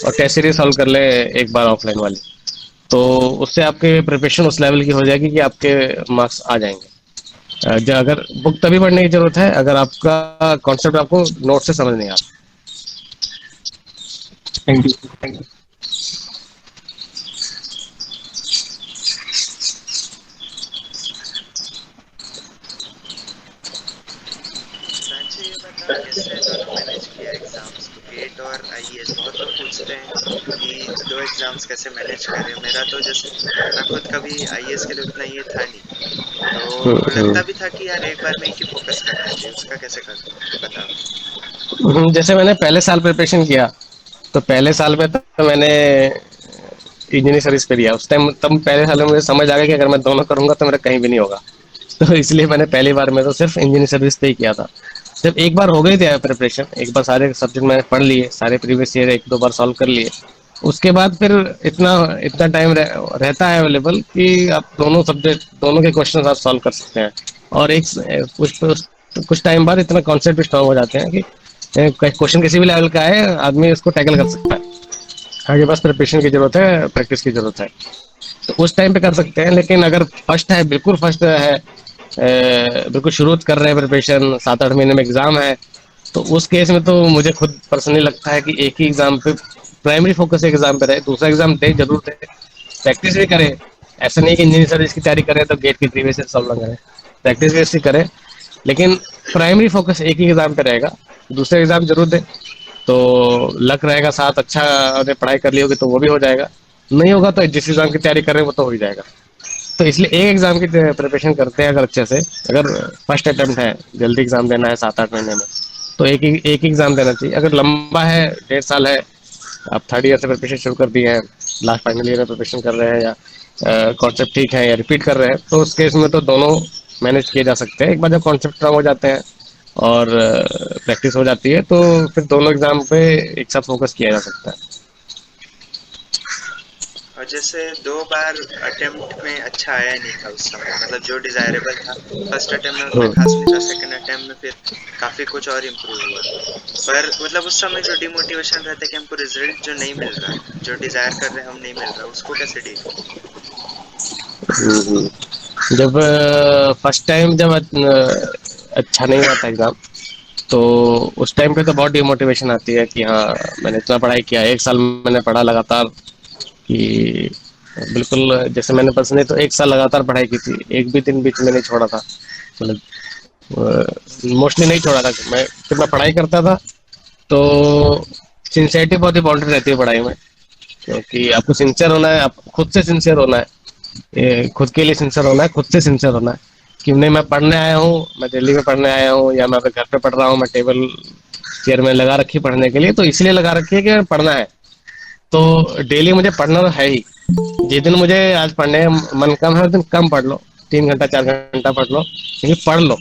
S1: और टेस्ट सीरीज सॉल्व कर ले एक बार ऑफलाइन वाली। तो उससे आपके प्रिपरेशन उस लेवल की हो जाएगी कि आपके मार्क्स आ जाएंगे। जो अगर बुक तभी पढ़ने की जरूरत है अगर आपका कॉन्सेप्ट आपको नोट से समझ नहीं आता।
S3: Thank you.
S5: प्राची, ये बता कैसे दोनों मैनेज किया एग्जाम्स, तो गेट और आईएएस बहुत लोग पूछते हैं कि दो एग्जाम्स कैसे मैनेज करें। मेरा तो जैसे मैं खुद कभी आईएएस के लिए उतना ये था नहीं, तो लगता भी था कि यार एक बार में एक ही फोकस करना चाहिए, उसका कैसे करते बता।
S1: जैसे मैंने पहले साल प्रिपरेशन किया, तो पहले साल में तो मैंने इंजीनियरिंग सर्विस पे दिया। उस टाइम तब पहले साल में मुझे समझ आ गया कि अगर मैं दोनों करूंगा तो मेरा कहीं भी नहीं होगा। तो इसलिए मैंने पहली बार में तो सिर्फ इंजीनियरिंग सर्विस पे ही किया था। जब एक बार हो गई थी प्रिपरेशन, एक बार सारे सब्जेक्ट मैंने पढ़ लिए, सारे प्रीवियस ईयर एक दो बार सॉल्व कर लिए, उसके बाद फिर इतना इतना टाइम रहता है अवेलेबल कि आप दोनों सब्जेक्ट, दोनों के क्वेश्चन आप सॉल्व कर सकते हैं। और एक कुछ टाइम बाद इतना कॉन्सेप्ट भी स्ट्रॉन्ग हो जाते हैं कि क्वेश्चन किसी भी लेवल का है, आदमी उसको टैकल कर सकता है। आगे बस प्रिपरेशन की जरूरत है, प्रैक्टिस की जरूरत है, तो उस टाइम पे कर सकते हैं। लेकिन अगर फर्स्ट है, बिल्कुल फर्स्ट है, बिल्कुल शुरू कर रहे हैं प्रिपरेशन, 7-8 महीने में एग्जाम है, तो उस केस में तो मुझे खुद पर्सनली लगता है कि एक ही एग्जाम पे प्राइमरी फोकस एक एग्जाम पे रहे, दूसरा एग्जाम दे जरूर दे, प्रैक्टिस भी करे। ऐसा नहीं कि इंजीनियरिंग सर्विस की तैयारी करें तो गेट की प्रीवियस सॉल्व ना करें, प्रैक्टिस भी ऐसी करे, लेकिन प्राइमरी फोकस एक ही एग्जाम पे रहेगा, दूसरे एग्जाम जरूर दे। तो लक रहेगा साथ, अच्छा अगर पढ़ाई कर ली होगी तो वो भी हो जाएगा, नहीं होगा तो जिस एग्जाम की तैयारी कर रहे हैं वो तो हो ही जाएगा। तो इसलिए एक एग्जाम की प्रिपरेशन करते हैं अगर अच्छे से, अगर फर्स्ट अटेम्प्ट है, जल्दी एग्जाम देना है 7-8 महीने में, तो एक एग्जाम देना चाहिए। अगर लंबा है, 1.5 साल है, आप थर्ड ईयर से प्रिपरेशन शुरू कर दिए हैं, लास्ट फाइनल ईयर में प्रिपरेशन कर रहे हैं, या कॉन्सेप्ट ठीक है या रिपीट कर रहे हैं, तो उस केस में तो दोनों मैनेज किए जा सकते हैं। एक बार जब कॉन्सेप्ट स्ट्रांग हो जाते हैं और प्रैक्टिस हो जाती है, तो फिर दोनों एग्जाम पे एक साथ फोकस किया जा सकता है।
S5: और जैसे 2 बार अटेम्प्ट में अच्छा आया नहीं था उस समय, मतलब जो डिजायरेबल था फर्स्ट अटेम्प्ट में उतना खास नहीं था, सेकंड अटेम्प्ट में फिर काफी कुछ और इम्प्रूव हुआ। पर मतलब उस समय जो डिमोटिवेशन रहता है कि हमको रिजल्ट जो नहीं मिल रहा, जो डिजायर कर रहे हैं हम नहीं मिल रहा, उसको कैसे डील किया?
S1: हम्म। जब फर्स्ट टाइम जब अच्छा नहीं हुआ था एग्जाम, तो उस टाइम पे तो बहुत डिमोटिवेशन आती है कि हाँ, मैंने इतना पढ़ाई किया, 1 साल मैंने पढ़ा लगातार, कि बिल्कुल जैसे मैंने पर्सनली तो 1 साल लगातार पढ़ाई की थी, एक भी दिन बीच में नहीं छोड़ा था, मतलब मोस्टली नहीं छोड़ा था। मैं पढ़ाई करता था, तो सिंसियरिटी बहुत इंपॉर्टेंट रहती है पढ़ाई में, क्योंकि आपको सिंसियर होना है, आप खुद से सिंसियर होना है, खुद के लिए सिंसियर होना है, खुद से सिंसियर होना है कि नहीं, मैं पढ़ने आया हूँ, मैं दिल्ली में पढ़ने आया हूँ, या मैं घर पे पढ़ रहा हूँ, मैं टेबल चेयर में लगा रखी पढ़ने के लिए, तो इसलिए लगा रखी है कि पढ़ना है, तो डेली मुझे पढ़ना तो है ही। जिस दिन मुझे आज पढ़ने का मन कम है, उस दिन कम पढ़ लो, 3 घंटा 4 घंटा पढ़ लो, लेकिन पढ़ लो।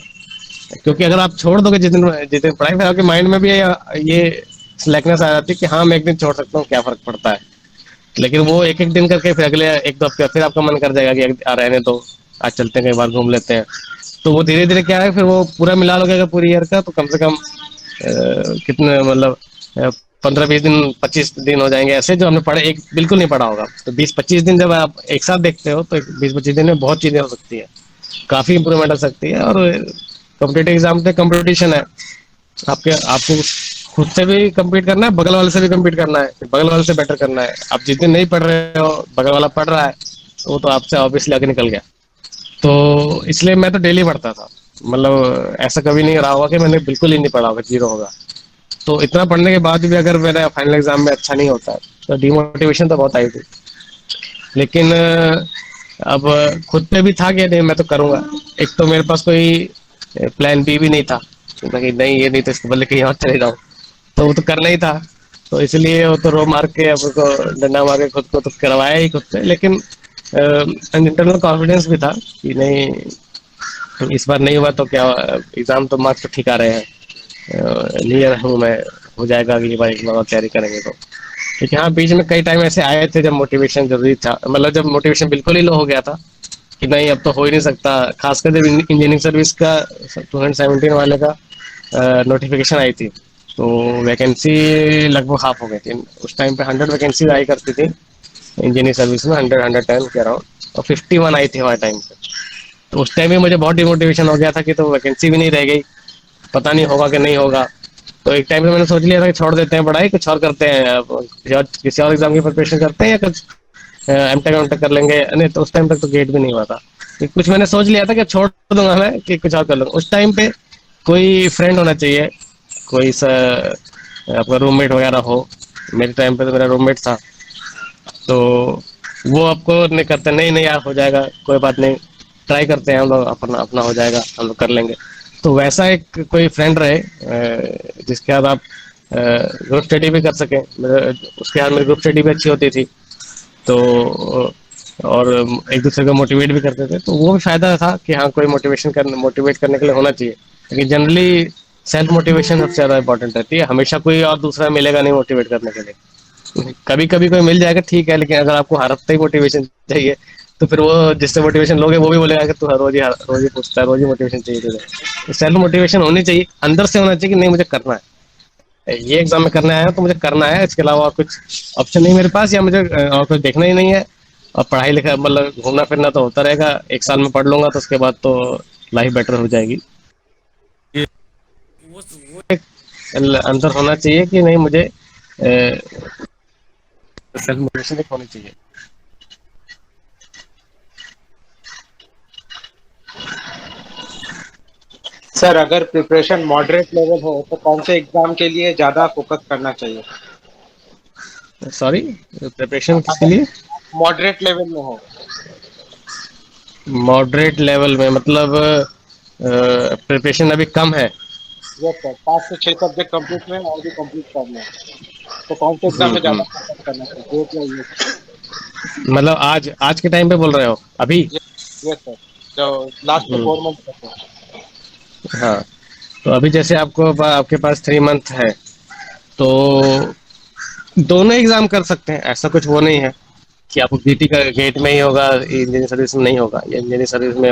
S1: क्योंकि अगर आप छोड़ दोगे जिस दिन पढ़ाई, फिर आपके माइंड में भी ये स्लैकनेस आ जाती है कि हाँ, मैं एक दिन छोड़ सकता हूँ, क्या फर्क पड़ता है। लेकिन वो एक एक दिन करके फिर अगले एक दो हफ्ते फिर आपका मन कर जाएगा कि रहने दो, आज चलते हैं कहीं बार घूम लेते हैं। तो वो धीरे धीरे क्या है, फिर वो पूरा मिला लोगे अगर पूरी ईयर का, तो कम से कम कितने, मतलब 15 20 दिन, 25 दिन हो जाएंगे ऐसे, जो हमने पढ़े एक बिल्कुल नहीं पढ़ा होगा। तो 20 25 दिन जब आप एक साथ देखते हो, तो 20 25 दिन में बहुत चीजें हो सकती है, काफी इंप्रूवमेंट हो सकती है। और कॉम्पिटेटिव एग्जाम पे कंपटीशन है, आपको खुद से भी कम्पीट करना है, बगल वाले से भी कम्पीट करना है, बगल वाले से बेटर करना है। आप जिस दिन नहीं पढ़ रहे हो, बगल वाला पढ़ रहा है, तो वो तो आपसे ऑब्वियसली आगे निकल गया। तो इसलिए मैं तो डेली पढ़ता था, मतलब ऐसा कभी नहीं रहा होगा कि मैंने बिल्कुल ही नहीं पढ़ा होगा, जीरो होगा। तो इतना पढ़ने के बाद भी अगर मेरा फाइनल एग्जाम में अच्छा नहीं होता, तो डिमोटिवेशन तो बहुत आई थी। लेकिन अब खुद पे भी था कि नहीं, मैं तो करूंगा। एक तो मेरे पास कोई प्लान बी भी नहीं था, कि नहीं ये नहीं तो इसके बदले कहीं और चले जाऊं, तो वो तो करना ही था। तो इसलिए वो तो रो मार के, अब को डंडा मार के खुद को तो करवाया ही खुद से। लेकिन इंटरनल कॉन्फिडेंस भी था कि नहीं, इस बार नहीं हुआ तो क्या, एग्जाम तो मार्क्स तो ठीक आ रहे हैं, क्लियर हूँ मैं, हो जाएगा अगली बार, एक बार और तैयारी करेंगे तो। क्योंकि हाँ, बीच में कई टाइम ऐसे आए थे जब मोटिवेशन जरूरी था, मतलब जब मोटिवेशन बिल्कुल ही लो हो गया था कि नहीं, अब तो हो ही नहीं सकता। खासकर जब इंजीनियरिंग सर्विस का 2017 वाले का नोटिफिकेशन आई थी, तो वैकेंसी लगभग हाफ हो गई थी। उस टाइम पे 100 वैकेंसी आई करती थी इंजीनियरिंग सर्विस में, 100 110 के अराउंड, और 51 आई थी हमारे टाइम पे। तो उस टाइम भी मुझे बहुत डिमोटिवेशन हो गया था कि तो वैकेंसी भी नहीं रह गई, पता नहीं होगा कि नहीं होगा। तो एक टाइम पे मैंने सोच लिया था कि छोड़ देते हैं पढ़ाई, कुछ और करते हैं, किसी और एग्जाम की प्रिपरेशन करते हैं, या कुछ एमटेक एमटेक कर लेंगे। नहीं, तो उस टाइम तक तो गेट भी नहीं हुआ था, कि कुछ मैंने सोच लिया था कि छोड़ दूंगा मैं, कि कुछ और कर लूंगा। उस टाइम पे कोई फ्रेंड होना चाहिए, कोई आपका रूममेट वगैरह हो। मेरे टाइम पे तो मेरा रूममेट था, तो वो आपको नहीं करते, नहीं नहीं यार हो जाएगा, कोई बात नहीं, ट्राई करते हैं हम लोग, अपना अपना हो जाएगा, हम लोग कर लेंगे। तो वैसा एक कोई फ्रेंड रहे जिसके साथ आप ग्रुप स्टडी भी कर सकें। उसके साथ मेरी ग्रुप स्टडी भी अच्छी होती थी, तो और एक दूसरे को मोटिवेट भी करते थे, तो वो भी फायदा था कि हाँ, कोई मोटिवेट करने के लिए होना चाहिए। लेकिन जनरली सेल्फ मोटिवेशन सबसे ज्यादा इंपॉर्टेंट रहती है, हमेशा कोई और दूसरा मिलेगा नहीं मोटिवेट करने के लिए। कभी कभी कोई मिल जाएगा, ठीक है, लेकिन अगर आपको हर हफ्ते ही मोटिवेशन चाहिए, तो फिर वो जिससे मोटिवेशन लोगे वो भी बोलेगा कि तू रोज ही पूछता है, रोज ही मोटिवेशन चाहिए तुझे। सेल्फ मोटिवेशन होनी चाहिए, अंदर से होना चाहिए कि नहीं, मुझे करना है, ये एग्जाम में करने आया हूं तो मुझे करना है, इसके अलावा और कुछ ऑप्शन नहीं मेरे पास, या मुझे और कुछ देखना ही नहीं है। और पढ़ाई लिखा मतलब घूमना फिरना तो होता रहेगा, 1 साल में पढ़ लूंगा तो उसके बाद तो लाइफ बेटर हो जाएगी। वो एक अंदर होना चाहिए कि नहीं, मुझे सेल्फ मोटिवेशन एक होनी चाहिए।
S6: सर, अगर प्रिपरेशन मॉडरेट लेवल हो तो कौन से एग्जाम के लिए ज़्यादा फोकस करना चाहिए?
S1: सॉरी, प्रिपरेशन किसके लिए?
S6: मॉडरेट लेवल में हो।
S1: मॉडरेट लेवल में मतलब प्रिपरेशन अभी कम है,
S6: यस सर, 5 से 6 सब्जेक्ट कंप्लीट में और भी कंप्लीट करना है, तो कौन से एग्जाम में
S1: हम्म।
S6: ज्यादा फोकस करना चाहिए, गेट या यूएस?
S1: मतलब आज आज के टाइम पे बोल रहे हो अभी?
S6: यस सर, जो लास्ट के
S1: हम्म।
S6: 4 मंथ रहते हैं।
S1: हाँ, तो अभी जैसे आपके पास 3 मंथ है, तो दोनों एग्जाम कर सकते हैं, ऐसा कुछ वो नहीं है कि आपको जीटी का गेट में ही होगा, इंजीनियरिंग सर्विस में नहीं होगा, या इंजीनियरिंग सर्विस में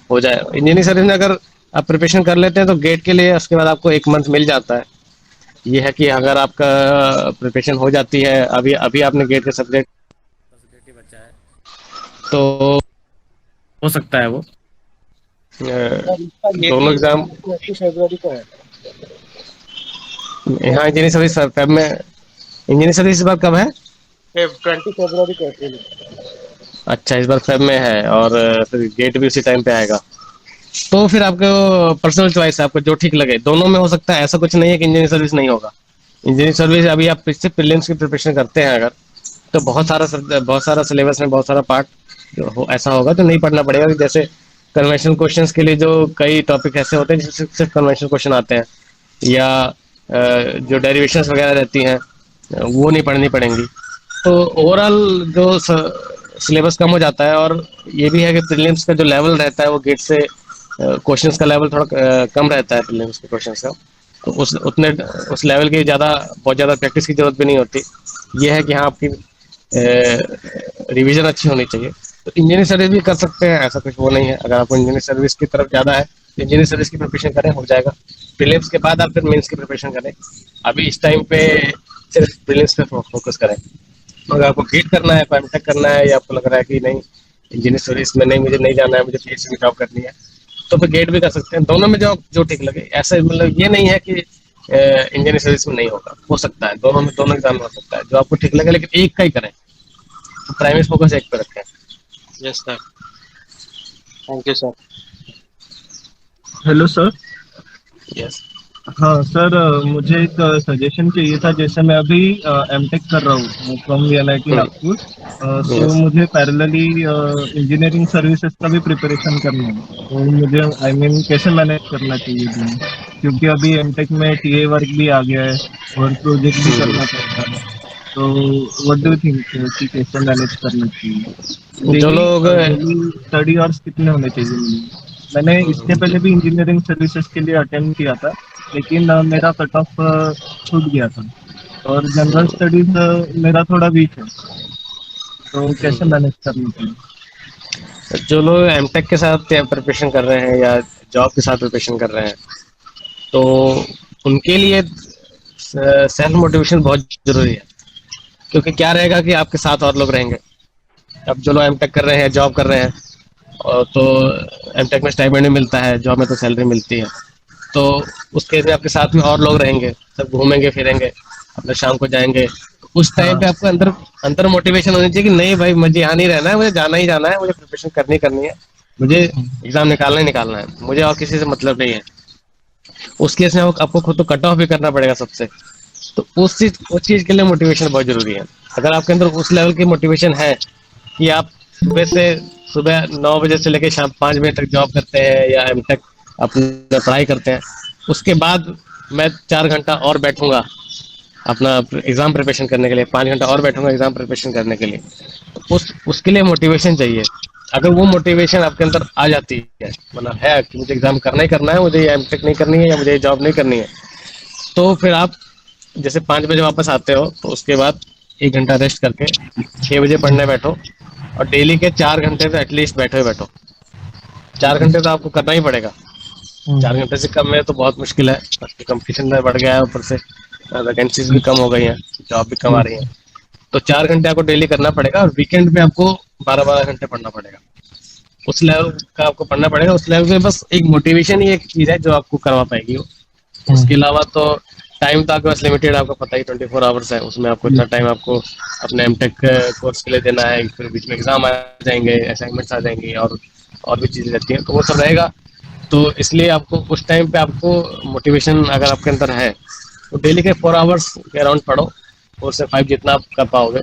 S1: हो जाए। इंजीनियरिंग सर्विस में अगर आप प्रिपरेशन कर लेते हैं तो गेट के लिए उसके बाद आपको 1 मंथ मिल जाता है। ये है कि अगर आपका प्रिपरेशन हो जाती है, अभी अभी आपने गेट के सब्जेक्ट ही बचा है, तो हो सकता है वो
S6: सर इसका
S1: दोनों
S6: गेटी
S1: एग्जाम।
S6: 20 फरवरी को है।
S1: यहाँ इंजीनियरिंग सर्विस फेब में, इंजीनियरिंग सर्विस इस बार कब है?
S6: 20 फरवरी को अप्रैल।
S1: अच्छा, इस बार फेब में है, और फिर गेट भी उसी टाइम पे आएगा। तो फिर आपको पर्सनल चॉइस है, आपको जो ठीक लगे, दोनों में हो सकता है। ऐसा कुछ नहीं है कि इंजीनियरिंग सर्विस नहीं होगा। इंजीनियरिंग सर्विस अभी आप इससे प्रीलिम्स की प्रिपरेशन करते हैं अगर, तो बहुत सारा सिलेबस में बहुत सारा पार्ट ऐसा होगा तो नहीं पढ़ना पड़ेगा। कि जैसे कन्वेंशनल क्वेश्चंस के लिए जो कई टॉपिक ऐसे होते हैं जिससे सिर्फ कन्वेंशनल क्वेश्चन आते हैं, या जो डेरिवेशंस वगैरह रहती हैं वो नहीं पढ़नी पड़ेंगी। तो ओवरऑल जो सिलेबस कम हो जाता है, और ये भी है कि प्रीलिम्स का जो लेवल रहता है वो गेट से क्वेश्चंस का लेवल थोड़ा कम रहता है प्रीलिम्स के क्वेश्चंस का। तो उस लेवल की बहुत ज़्यादा प्रैक्टिस की जरूरत भी नहीं होती। ये है कि हाँ, आपकी रिवीजन अच्छी होनी चाहिए। तो इंजीनियरिंग सर्विस भी कर सकते हैं, ऐसा कुछ वो नहीं है। अगर आपको इंजीनियरिंग सर्विस की तरफ ज़्यादा है तो इंजीनियरिंग सर्विस की प्रिपरेशन करें, हो जाएगा। प्रीलिम्स के बाद आप फिर मेंस की प्रिपरेशन करें। अभी इस टाइम पे सिर्फ प्रीलिम्स पे फोकस करें। अगर आपको गेट करना है, एमटेक करना है, या आपको लग रहा है कि नहीं इंजीनियरिंग सर्विस में नहीं, मुझे नहीं जाना है, मुझे पीएचडी की जॉब करनी है, तो फिर गेट भी कर सकते हैं। दोनों में जो जो ठीक लगे। ऐसा मतलब ये नहीं है कि इंजीनियरिंग सर्विस में नहीं होगा, हो सकता है दोनों में, दोनों एग्जाम में हो सकता है, जो आपको ठीक लगे, लेकिन एक का ही करें। तो प्राइमरी फोकस एक पे रखें।
S6: Yes sir, thank you sir.
S3: Hello sir.
S1: Yes.
S3: हाँ सर, मुझे एक सजेशन चाहिए था। जैसे मैं अभी एमटेक कर रहा हूँ from VNIT Nagpur. So
S1: yes.
S3: मुझे पैरेलली इंजीनियरिंग सर्विसेज का भी प्रिपरेशन करना है। तो मुझे आई मीन कैसे मैनेज करना चाहिए दोनों, क्योंकि अभी एमटेक में टीए वर्क भी आ गया है और प्रोजेक्ट भी करना पड़ता है। तो व्हाट डू यू थिंक कि कैसे मैनेज करना चाहिए?
S1: जो
S3: डेली
S1: लोग
S3: डेली स्टडी आवर्स कितने होने चाहिए मिनिमम? मैंने इसके पहले भी इंजीनियरिंग सर्विसेज के लिए अटेम्प्ट किया था, लेकिन मेरा कट ऑफ छूट गया था। और जनरल स्टडीज मेरा थोड़ा वीक है, तो कैसे मैनेज करना चाहिए?
S1: जो लोग एमटेक के साथ प्रिपरेशन कर रहे हैं या जॉब के साथ प्रिपरेशन कर रहे हैं, तो उनके लिए सेल्फ मोटिवेशन बहुत जरूरी है। क्योंकि क्या रहेगा कि आपके साथ और लोग रहेंगे। अब जो लोग एमटेक कर रहे हैं, जॉब कर रहे हैं, और तो एमटेक में स्टाइपेंड भी मिलता है, जॉब में तो सैलरी मिलती है। तो उस केस में आपके साथ में और लोग रहेंगे, सब घूमेंगे फिरेंगे, अपने शाम को जाएंगे। उस टाइम
S3: हाँ।
S1: पे आपको अंदर अंदर मोटिवेशन होनी चाहिए कि नहीं भाई, मुझे यहाँ नहीं रहना है, मुझे जाना ही जाना है, मुझे प्रिपरेशन करनी करनी है, मुझे एग्जाम निकालना ही निकालना है, मुझे और किसी से मतलब नहीं है। उस केस में आपको खुद को कट ऑफ भी करना पड़ेगा सबसे। तो उस चीज के लिए मोटिवेशन बहुत जरूरी है। अगर आपके अंदर उस लेवल की मोटिवेशन है कि आप सुबह 9 बजे से लेकर शाम 5 बजे तक जॉब करते हैं या एम तक अपना पढ़ाई करते हैं, उसके बाद मैं 4 घंटा और बैठूंगा अपना एग्जाम प्रिपरेशन करने के लिए, 5 घंटा और बैठूंगा एग्जाम प्रिपरेशन करने के लिए, तो उसके लिए मोटिवेशन चाहिए। अगर वो मोटिवेशन आपके अंदर आ जाती है, मतलब है कि मुझे एग्जाम करना ही करना है, मुझे एम टेक नहीं करनी है या मुझे जॉब नहीं करनी है, तो फिर आप जैसे 5 बजे वापस आते हो तो उसके बाद 1 घंटा रेस्ट करके 6 बजे पढ़ने बैठो, और डेली के 4 घंटे तो एटलीस्ट बैठो ही बैठो। 4 घंटे तो आपको करना ही पड़ेगा। 4 घंटे से कम में तो बहुत मुश्किल है, कंपटीशन में बढ़ गया है, ऊपर से वैकेंसीज भी कम हो गई हैं, जॉब भी कम आ रही है। तो 4 घंटे आपको डेली करना पड़ेगा, और वीकेंड पे आपको 12-12 घंटे पढ़ना पड़ेगा। उस लेवल का आपको पढ़ना पड़ेगा। उस लेवल में बस एक मोटिवेशन ही एक चीज है जो आपको करवा पाएगी वो। उसके अलावा तो टाइम तो आपके पास लिमिटेड, आपको पता ही 24 आवर्स है, उसमें आपको इतना टाइम आपको अपने एमटेक कोर्स के लिए देना है। फिर बीच में एग्जाम आ जाएंगे, असाइनमेंट्स आ जाएंगी, और भी चीजें रहती हैं, तो वो सब रहेगा। तो इसलिए आपको उस टाइम पे आपको मोटिवेशन अगर आपके अंदर है तो डेली के 4 आवर्स के अराउंड पढ़ो। 4 से 5 जितना आप कर पाओगे,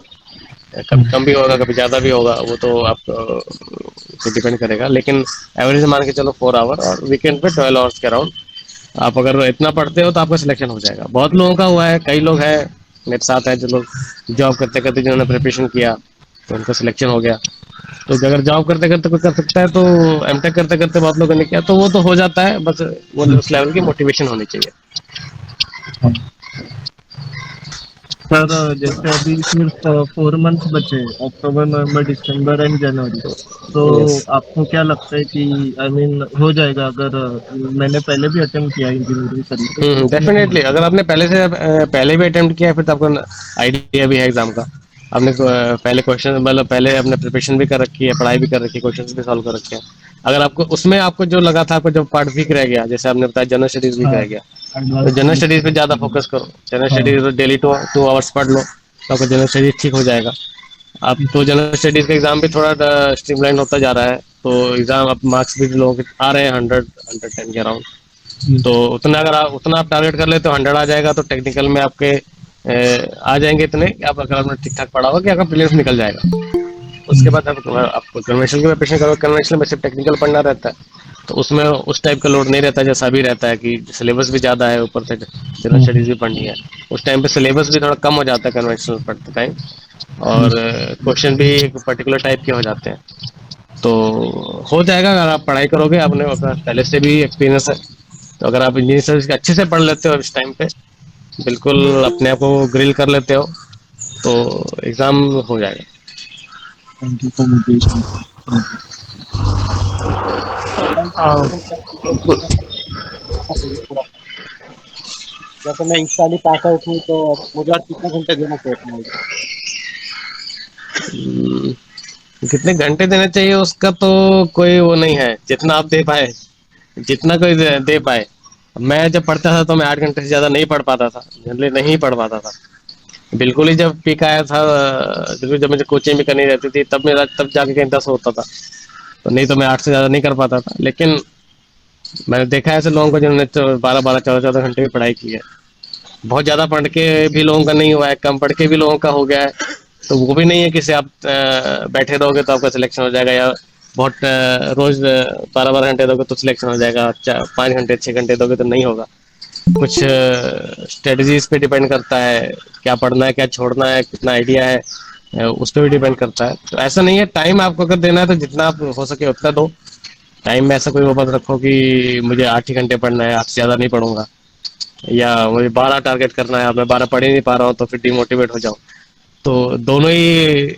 S1: कभी कम भी होगा कभी ज़्यादा भी होगा, वो तो आप पे डिपेंड करेगा, लेकिन एवरेज मान के चलो 4 आवर, और वीकेंड पे 12 आवर्स के अराउंड आप अगर इतना पढ़ते हो तो आपका सिलेक्शन हो जाएगा। बहुत लोगों का हुआ है, कई लोग हैं मेरे साथ हैं जो लोग जॉब करते करते जिन्होंने प्रिपरेशन किया तो उनका सिलेक्शन हो गया। तो अगर जॉब करते करते कोई कर सकता है तो एमटेक करते करते बहुत लोगों ने किया तो वो तो हो जाता है, बस वो उस लेवल की मोटिवेशन होनी चाहिए।
S3: सर जैसे अभी सिर्फ 4 मंथ्स बचे, अक्टूबर नवंबर दिसंबर एंड जनवरी, तो
S1: यस।
S3: आपको क्या लगता है कि आई मीन हो जाएगा? अगर मैंने पहले भी अटेम्प्ट किया इंजीनियरिंग सर्विसेज, तो उसमें नहीं
S1: डेफिनेटली,
S3: होता।
S1: अगर आपने पहले से पहले भी अटेम्प्ट किया है फिर तो आपको आइडिया भी है एग्जाम का। आपने पहले क्वेश्चन मतलब पहले अपने प्रिपरेशन भी कर रखी है, पढ़ाई भी कर रखी है, क्वेश्चन भी सॉल्व कर रखे हैं। अगर आपको उसमें आपको जो लगा था, आपको जो पार्ट वीक रह गया, जैसे आपने बताया जनरल स्टडीज वीक
S3: हाँ,
S1: रह गया, तो
S3: एडवांस
S1: जनरल
S3: स्टडीज
S1: स्टडीज पे ज़्यादा
S3: का।
S1: फोकस करो। जनरल
S3: हाँ।
S1: स्टडीज डेली 2 आवर्स पढ़ लो तो आपका जनरल स्टडीज ठीक हो जाएगा। अब तो जनरल स्टडीज का एग्जाम भी थोड़ा स्ट्रीमलाइन होता जा रहा है, तो एग्जाम अब मार्क्स भी लोगों के आ रहे हैं 110 के अराउंड। तो उतना अगर आप उतना आप टारगेट कर ले तो 100 आ जाएगा, तो टेक्निकल में आपके आ जाएंगे इतने कि आप अगर आपने ठीक ठाक पढ़ा होगा कि आपका प्रीलिम्स निकल जाएगा। उसके बाद आपको कन्वेंशनल की प्रिपरेशन करो, कन्वेंशनल में सिर्फ टेक्निकल पढ़ना रहता है, तो उसमें उस टाइप का लोड नहीं रहता जैसा अभी रहता है कि सिलेबस भी ज़्यादा है, ऊपर से जनरल स्टडीज भी पढ़नी है। उस टाइम पे सिलेबस भी थोड़ा कम हो जाता है कन्वेंशनल पढ़ते टाइम, और क्वेश्चन भी एक पर्टिकुलर टाइप के हो जाते हैं। तो हो जाएगा अगर आप पढ़ाई करोगे, आपने पहले से भी एक्सपीरियंस है, तो अगर आप इंजीनियरिंग सर्विस अच्छे से पढ़ लेते हो इस टाइम पे, बिल्कुल अपने आप को ग्रिल कर लेते हो, तो एग्ज़ाम हो जाएगा।
S3: Thank you for motivation.
S6: जैसे मैं इस साल ही पास आउट हूँ, तो मुझे और कितने घंटे देना चाहिए अपने एग्जाम?
S1: कितने घंटे देने चाहिए उसका तो कोई वो नहीं है, जितना आप दे पाए, जितना कोई दे पाए। मैं जब पढ़ता था तो मैं 8 घंटे से ज़्यादा नहीं पढ़ पाता था, जनरली नहीं पढ़ पाता था। बिल्कुल ही जब पीक आया था, बिल्कुल जब मुझे कोचिंग भी करनी रहती थी, तब मेरा तब जाके कहीं 10 होता था, तो नहीं तो मैं 8 से ज़्यादा नहीं कर पाता था। लेकिन मैंने देखा है ऐसे लोगों को जिन्होंने तो 12-12 14-14 घंटे की पढ़ाई की है। बहुत ज़्यादा पढ़ के भी लोगों का नहीं हुआ है, कम पढ़ के भी लोगों का हो गया है। तो वो भी नहीं है कि से आप बैठे रहोगे तो आपका सिलेक्शन हो जाएगा, या बहुत रोज 12-12 घंटे दोगे तो सिलेक्शन हो जाएगा, 5 घंटे 6 घंटे दोगे तो नहीं होगा। कुछ स्ट्रेटजीज पे डिपेंड करता है, क्या पढ़ना है क्या छोड़ना है, कितना आइडिया है, उस पर भी डिपेंड करता है। तो ऐसा नहीं है, टाइम आपको अगर देना है तो जितना आप हो सके उतना दो। टाइम में ऐसा कोई वो मत रखो कि मुझे 8 ही घंटे पढ़ना है, 8 से ज़्यादा नहीं पढ़ूंगा, या मुझे 12 टारगेट करना है, अब मैं 12 पढ़ ही नहीं पा रहा हूँ तो फिर डिमोटिवेट हो जाऊँ। तो दोनों ही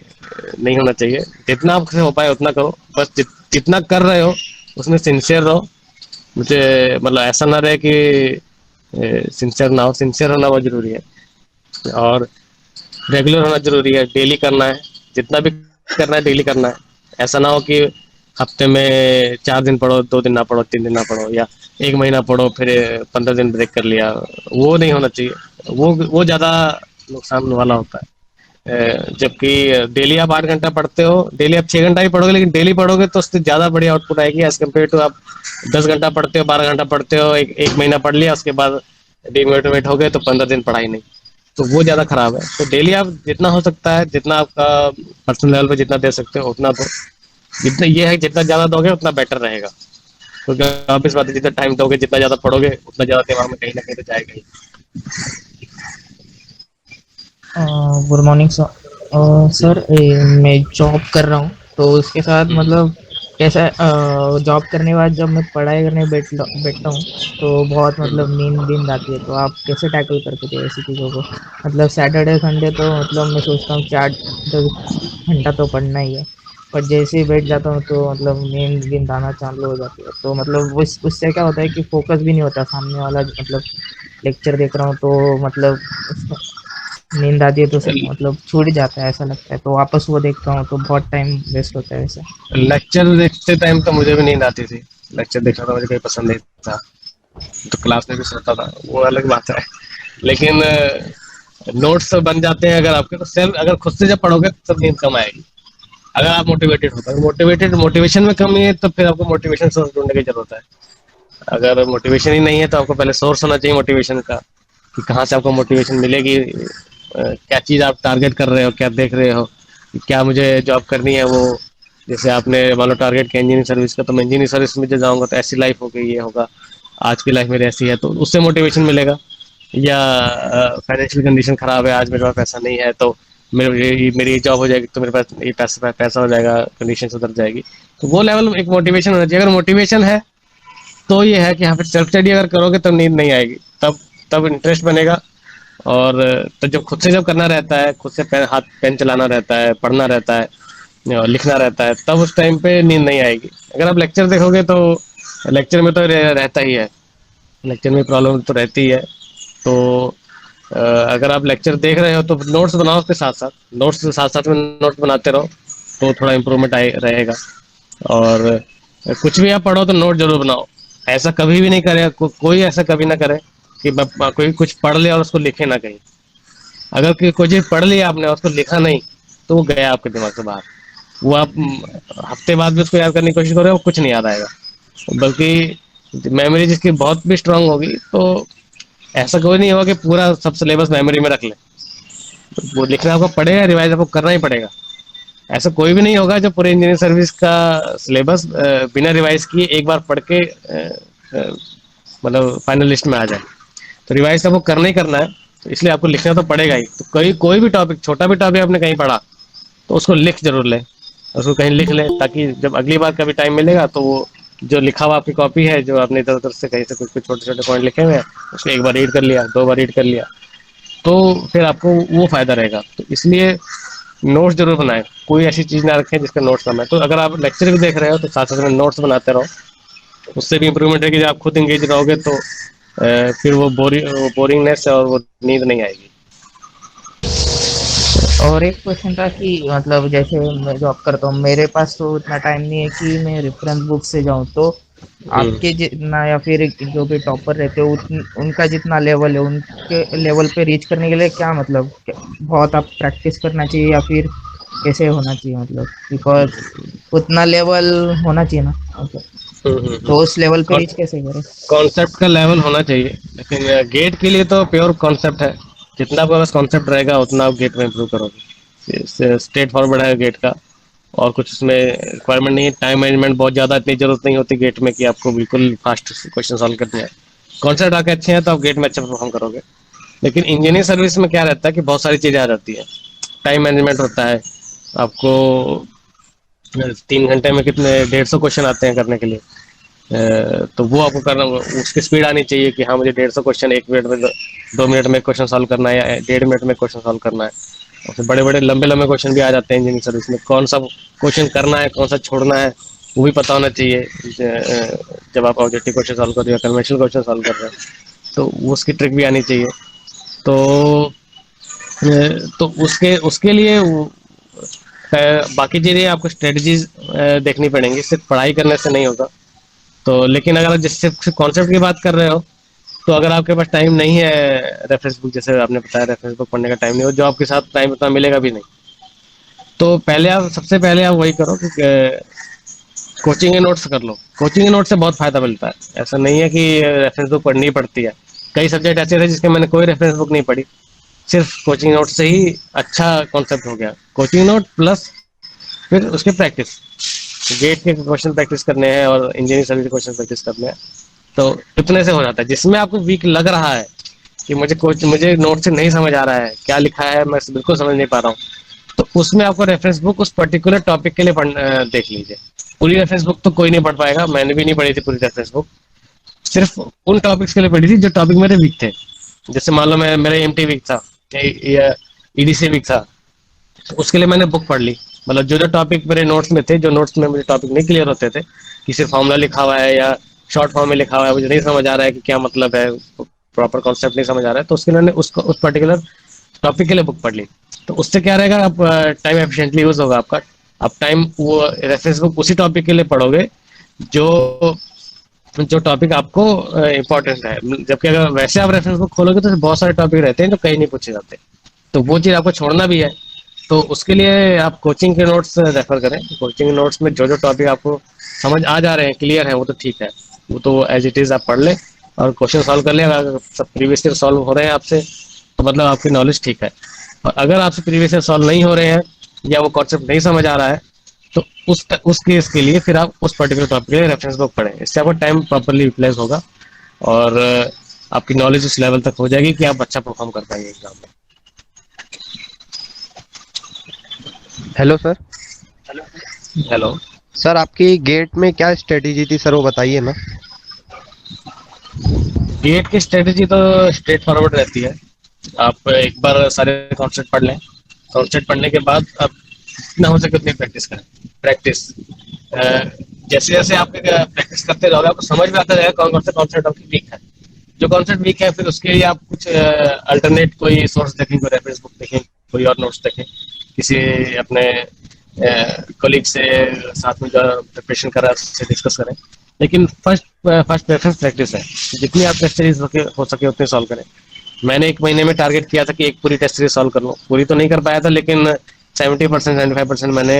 S1: नहीं होना चाहिए, जितना आपसे हो पाए उतना करो, बस जितना कर रहे हो उसमें सिंसियर रहो। मुझे मतलब ऐसा ना रहे कि सिंसियर ना हो, सिंसियर होना बहुत जरूरी है, और रेगुलर होना जरूरी है, डेली करना है, जितना भी करना है डेली करना है। ऐसा ना हो कि हफ्ते में 4 दिन पढ़ो, 2 दिन ना पढ़ो, 3 दिन ना पढ़ो, या एक महीना पढ़ो फिर 15 दिन ब्रेक कर लिया, वो नहीं होना चाहिए। वो ज़्यादा नुकसान वाला होता है। जबकि डेली आप 8 घंटा पढ़ते हो, डेली आप 6 घंटा ही पढ़ोगे, लेकिन डेली पढ़ोगे तो उससे ज़्यादा बड़ी आउटपुट आएगी एज कम्पेयर टू आप 10 घंटा पढ़ते हो, 12 घंटा पढ़ते हो, एक महीना पढ़ लिया, उसके बाद डिमोटिवेट हो गए तो 15 दिन पढ़ाई नहीं, तो वो ज़्यादा खराब है। तो डेली आप जितना हो सकता है, जितना आपका पर्सनल लेवल पे जितना दे सकते हो उतना दो। जितना ये है जितना ज़्यादा दोगे उतना बेटर रहेगा, क्योंकि आप इस बात है जितना टाइम दोगे, जितना ज़्यादा पढ़ोगे उतना ज़्यादा दिमाग में कहीं ना कहीं तो जाएगा ही।
S7: Good morning sir. सर मैं जॉब कर रहा हूँ, तो उसके साथ मतलब कैसा जॉब करने के बाद जब मैं पढ़ाई करने बैठता हूँ तो बहुत मतलब नींद आती है, तो आप कैसे टैकल करते थे ऐसी चीज़ों को? मतलब सैटरडे संडे तो मतलब मैं सोचता हूँ कि 8-10 घंटा तो पढ़ना ही है, पर जैसे ही बैठ जाता हूँ तो मतलब नींद आना चालू हो जाती है। तो मतलब उससे क्या होता है कि फोकस भी नहीं होता, सामने वाला मतलब लेक्चर देख रहा हूँ तो मतलब नींद आती है तो सब मतलब छूट जाता है, ऐसा लगता है, तो वापस वो देखता हूँ तो बहुत टाइम वेस्ट होता है वैसे।
S1: लेक्चर देखते टाइम तो मुझे भी नींद आती थी, लेक्चर देखना तो मुझे कोई पसंद नहीं था, तो क्लास में भी सोता था, वो अलग बात है। लेकिन नोट्स तो बन जाते हैं अगर आपके, तो सेल्फ अगर खुद से जब पढ़ोगे तो नींद कम आएगी। अगर आप मोटिवेटेड होता है, मोटिवेशन में कमी है तो फिर आपको मोटिवेशन सोर्स ढूंढने की जरूरत है। अगर मोटिवेशन ही नहीं है तो आपको पहले सोर्स होना चाहिए मोटिवेशन का, कि कहाँ से आपको मोटिवेशन मिलेगी, क्या चीज़ आप टारगेट कर रहे हो, क्या देख रहे हो कि क्या मुझे जॉब करनी है। वो जैसे आपने मान लो टारगेट किया इंजीनियरिंग सर्विस का, तो मैं इंजीनियरिंग सर्विस में जो जाऊँगा तो ऐसी लाइफ होगी, ये होगा। आज की लाइफ मेरी ऐसी है, तो उससे मोटिवेशन मिलेगा। या फाइनेंशियल कंडीशन खराब है, आज मेरे पास पैसा नहीं है, तो मेरी जॉब हो जाएगी तो मेरे पास ये पैसा हो जाएगा, कंडीशन सुधर जाएगी। तो वो लेवल एक मोटिवेशन होना चाहिए। अगर मोटिवेशन है तो ये है कि यहाँ पे सेल्फ स्टडी अगर करोगे तब नींद नहीं आएगी, तब इंटरेस्ट बनेगा। और तो जब खुद से जब करना रहता है, खुद से हाथ पेन चलाना रहता है, पढ़ना रहता है और लिखना रहता है, तब उस टाइम पे नींद नहीं आएगी। अगर आप लेक्चर देखोगे तो लेक्चर में तो रहता ही है, लेक्चर में प्रॉब्लम तो रहती है। तो अगर आप लेक्चर देख रहे हो तो नोट्स बनाओ, उसके साथ साथ नोट्स के साथ साथ में नोट्स बनाते रहो, तो थोड़ा इम्प्रूवमेंट रहेगा। और कुछ भी आप पढ़ो तो नोट जरूर बनाओ। ऐसा कभी भी नहीं करे, कोई ऐसा कभी ना करे कि कोई कुछ पढ़ ले और उसको लिखे ना कहीं। अगर कोई चीज पढ़ लिया आपने और उसको लिखा नहीं, तो वो गया आपके दिमाग से बाहर। वो आप हफ्ते बाद भी उसको याद करने की कोशिश करोगे, वो कुछ नहीं याद आएगा। बल्कि मेमोरी जिसकी बहुत भी स्ट्रांग होगी, तो ऐसा कोई नहीं होगा कि पूरा सब सिलेबस मेमोरी में रख ले। तो वो लिखना आपको पड़ेगा, रिवाइज आपको करना ही पड़ेगा। ऐसा कोई भी नहीं होगा जो पूरे इंजीनियरिंग सर्विस का सिलेबस बिना रिवाइज किए एक बार पढ़ के मतलब फाइनल लिस्ट में आ जाए। तो रिवाइज आपको करना ही करना है, तो इसलिए आपको लिखना तो पड़ेगा ही। तो कोई भी टॉपिक, छोटा भी टॉपिक आपने कहीं पढ़ा तो उसको लिख जरूर लें, उसको कहीं लिख लें, ताकि जब अगली बार कभी टाइम मिलेगा तो वो जो लिखा हुआ आपकी कॉपी है, जो आपने इधर उधर से कहीं से कुछ छोटे छोटे पॉइंट लिखे हुए हैं, उसको एक बार रीड कर लिया, 2 बार रीड कर लिया, तो फिर आपको वो फायदा रहेगा। तो इसलिए नोट्स जरूर बनाएं, कोई ऐसी चीज ना रखें जिसका नोट्स कम है। तो अगर आप लेक्चर भी देख रहे हो तो साथ साथ में नोट्स बनाते रहो, उससे भी इम्प्रूवमेंट है कि जब आप खुद एंगेज रहोगे तो फिर वो बोरिंगनेस और वो नींद नहीं आएगी।
S7: और एक क्वेश्चन था कि मतलब जैसे मैं जॉब करता हूँ, मेरे पास तो इतना टाइम नहीं है कि मैं रेफरेंस बुक से जाऊँ, तो आपके जितना या फिर जो भी टॉपर रहते हो उनका जितना लेवल है, उनके लेवल पे रीच करने के लिए क्या मतलब बहुत आप प्रैक्टिस करना चाहिए या फिर कैसे होना चाहिए, मतलब बिकॉज उतना लेवल होना चाहिए ना, मतलब तो उस लेवल पे रीच कैसे करें?
S1: कॉन्सेप्ट का लेवल होना चाहिए, लेकिन गेट के लिए तो प्योर कॉन्सेप्ट है। जितना आपके पास कॉन्सेप्ट रहेगा उतना आप गेट में इम्प्रूव करोगे। स्ट्रेट फॉरवर्ड है गेट का, और कुछ उसमें रिक्वायरमेंट नहीं है। टाइम मैनेजमेंट बहुत ज़्यादा इतनी जरूरत नहीं होती गेट में कि आपको बिल्कुल फास्ट क्वेश्चन सॉल्व करने हैं। कॉन्सेप्ट आके अच्छे हैं तो आप गेट में अच्छा परफॉर्म करोगे। लेकिन इंजीनियरिंग सर्विस में क्या रहता है कि बहुत सारी चीज़ें आ जाती है। टाइम मैनेजमेंट होता है, आपको 3 घंटे में कितने 150 क्वेश्चन आते हैं करने के लिए। तो वो आपको करना, उसकी स्पीड आनी चाहिए कि हाँ मुझे 150 क्वेश्चन 1 मिनट में 2 मिनट में क्वेश्चन सॉल्व करना है या 1.5 मिनट में क्वेश्चन सॉल्व करना है। और फिर बड़े बड़े लंबे लंबे क्वेश्चन भी आ जाते हैं इंजीनियरिंग सर्विस में। कौन सा क्वेश्चन करना है, कौन सा छोड़ना है, वो भी पता होना चाहिए जब आप ऑब्जेक्टिव क्वेश्चन सॉल्व कर रहे हो या कन्वेंशनल क्वेश्चन सॉल्व कर रहे हो, तो उसकी ट्रिक भी आनी चाहिए। तो उसके लिए बाकी चीज़ें आपको स्ट्रेटजीज देखनी पड़ेंगी, सिर्फ पढ़ाई करने से नहीं होगा। तो लेकिन अगर आप जिससे कॉन्सेप्ट की बात कर रहे हो, तो अगर आपके पास टाइम नहीं है रेफरेंस बुक, जैसे आपने बताया रेफरेंस बुक पढ़ने का टाइम नहीं हो, जो आपके साथ टाइम उतना मिलेगा भी नहीं, तो सबसे पहले आप वही करो कि कोचिंग के नोट्स कर लो। कोचिंग के नोट से बहुत फायदा मिलता है। ऐसा नहीं है कि रेफरेंस बुक पढ़नी ही पड़ती है। कई सब्जेक्ट ऐसे थे जिसके मैंने कोई रेफरेंस बुक नहीं पढ़ी, सिर्फ कोचिंग नोट से ही अच्छा कॉन्सेप्ट हो गया। कोचिंग नोट प्लस फिर उसके प्रैक्टिस, गेट के क्वेश्चन प्रैक्टिस करने हैं और इंजीनियरिंग सर्विस के क्वेश्चन प्रैक्टिस करने हैं, तो इतने से हो जाता है। जिसमें आपको वीक लग रहा है कि मुझे नोट से नहीं समझ आ रहा है, क्या लिखा है मैं बिल्कुल समझ नहीं पा रहा हूँ, तो उसमें आपको रेफरेंस बुक उस पर्टिकुलर टॉपिक के लिए देख लीजिए। पूरी रेफरेंस बुक तो कोई नहीं पढ़ पाएगा, मैंने भी नहीं पढ़ी थी पूरी रेफरेंस बुक, सिर्फ उन टॉपिक्स के लिए पढ़ी थी जो टॉपिक मेरे वीक थे। जैसे मान लो मेरा एमटी वीक था या ईडीसी वीक था, तो उसके लिए मैंने बुक पढ़ ली। मतलब जो टॉपिक मेरे नोट्स में थे, जो नोट्स में मुझे टॉपिक नहीं क्लियर होते थे, कि सिर्फ फॉर्मूला लिखा हुआ है या शॉर्ट फॉर्म में लिखा हुआ है, मुझे नहीं समझ आ रहा है कि क्या मतलब है, प्रॉपर कॉन्सेप्ट नहीं समझ आ रहा है, तो उसके लिए मैंने उस पर्टिकुलर टॉपिक के लिए बुक पढ़ ली। तो उससे क्या रहेगा, आप टाइम एफिशिएंटली यूज होगा आपका। आप टाइम वो रेफरेंस बुक उसी टॉपिक के लिए पढ़ोगे जो टॉपिक आपको इम्पोर्टेंट है। जबकि अगर वैसे आप रेफरेंस बुक खोलोगे तो बहुत सारे टॉपिक रहते हैं जो कहीं नहीं पूछे जाते, तो वो चीज़ आपको छोड़ना भी है। तो उसके लिए आप कोचिंग के नोट्स रेफर करें। कोचिंग नोट्स में जो टॉपिक आपको समझ आ जा रहे हैं, क्लियर है, वो तो ठीक है, वो तो एज इट इज़ आप पढ़ लें और क्वेश्चन सॉल्व कर लें। अगर सब प्रीवियस ईयर सॉल्व हो रहे हैं आपसे, तो मतलब आपकी नॉलेज ठीक है। और अगर आपसे प्रीवियस ईयर सॉल्व नहीं हो रहे हैं या वो कॉन्सेप्ट नहीं समझ आ रहा है, तो उस केस के लिए फिर आप उस पर्टिकुलर टॉपिक के लिए रेफरेंस बुक पढ़ें। इससे आपको टाइम प्रॉपरली यूटिलाइज होगा और आपकी नॉलेज उस लेवल तक हो जाएगी कि आप अच्छा परफॉर्म कर पाएंगे एग्जाम में।
S8: Hello sir.
S1: हेलो।
S8: सर आपकी गेट में क्या स्ट्रेटेजी थी सर, वो बताइए ना।
S1: गेट की स्ट्रेटेजी तो स्ट्रेट फॉरवर्ड रहती है। आप एक बार सारे कॉन्सेप्ट पढ़ लें, कॉन्सेप्ट पढ़ने के बाद आप जितना हो सके उतनी प्रैक्टिस करें। प्रैक्टिस जैसे जैसे आप प्रैक्टिस करते जाओगे आपको समझ में आता जाएगा कौन कौन से कॉन्सेप्ट आपकी वीक है। जो कॉन्सेप्ट वीक है फिर उसके लिए आप कुछ अल्टरनेट कोई सोर्स देखें, कोई रेफरेंस बुक देखें, कोई और नोट्स देखें, किसी अपने कलीग से साथ में जो प्रिपरेशन कर रहा है उससे डिस्कस करें। लेकिन फर्स्ट फर्स्ट प्रेफरेंस प्रैक्टिस है। जितनी आप टेस्ट सीरीज हो सके उतनी सॉल्व करें। मैंने एक महीने में टारगेट किया था कि एक पूरी टेस्ट सीरीज सॉल्व कर लूँ। पूरी तो नहीं कर पाया था लेकिन 70% 75% मैंने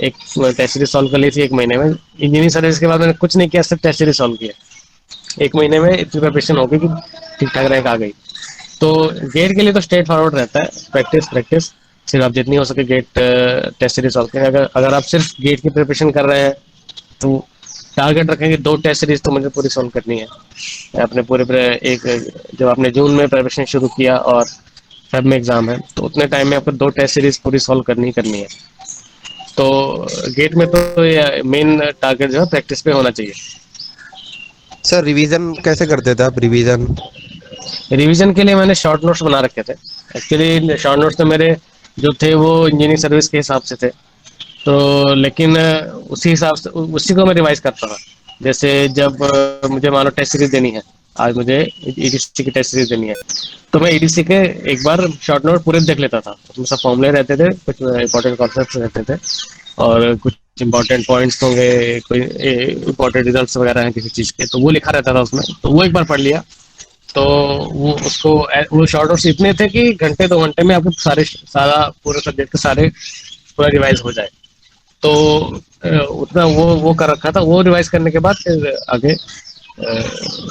S1: एक टेस्ट सीरीज सॉल्व कर ली थी एक महीने में। इंजीनियरिंग सर्विस के बाद मैंने कुछ नहीं किया, सिर्फ टेस्ट सीरीज सॉल्व किया। एक महीने में इतनी प्रिपरेशन हो गई कि ठीक ठाक रैंक आ गई। तो गेट के लिए तो स्ट्रेट फॉरवर्ड रहता है, प्रैक्टिस प्रैक्टिस। सिर्फ आप जितनी हो सके गेट टेस्ट सीरीज सॉल्व करें। अगर आप सिर्फ गेट की प्रिपरेशन कर रहे हैं तो टारगेट रखेंगे 2 टेस्ट सीरीज तो मुझे पूरी सॉल्व करनी है अपने पूरे एक। जब आपने जून में प्रिपरेशन शुरू किया और फेब में एग्जाम है तो उतने टाइम में आपको 2 टेस्ट सीरीज पूरी सॉल्व करनी है। तो गेट में तो मेन टारगेट जो है प्रैक्टिस पे होना चाहिए।
S8: सर रिवीजन कैसे करते थे आप, रिवीजन?
S1: रिवीजन के लिए मैंने शॉर्ट नोट्स बना रखे थे। एक्चुअली शॉर्ट नोट्स तो मेरे जो थे वो इंजीनियरिंग सर्विस के हिसाब से थे, तो लेकिन उसी हिसाब से उसी को मैं रिवाइज करता था। जैसे जब मुझे मान लो टेस्ट सीरीज देनी है, आज मुझे ईडीसी की टेस्ट सीरीज देनी है, तो मैं ईडीसी के एक बार शॉर्ट नोट पूरे देख लेता था। उसमें सब फॉर्मूले रहते थे, कुछ इंपॉर्टेंट कॉन्सेप्ट्स रहते थे और कुछ इंपॉर्टेंट पॉइंट्स होंगे, कोई इंपॉर्टेंट रिजल्ट्स वगैरह हैं किसी चीज़ के, तो वो लिखा रहता था उसमें। तो वो एक बार पढ़ लिया तो वो शॉर्ट नोट्स इतने थे कि घंटे 2 घंटे में आपको सारा पूरे सब्जेक्ट के सारे पूरा रिवाइज हो जाए। तो उतना वो कर रखा था। वो रिवाइज करने के बाद फिर आगे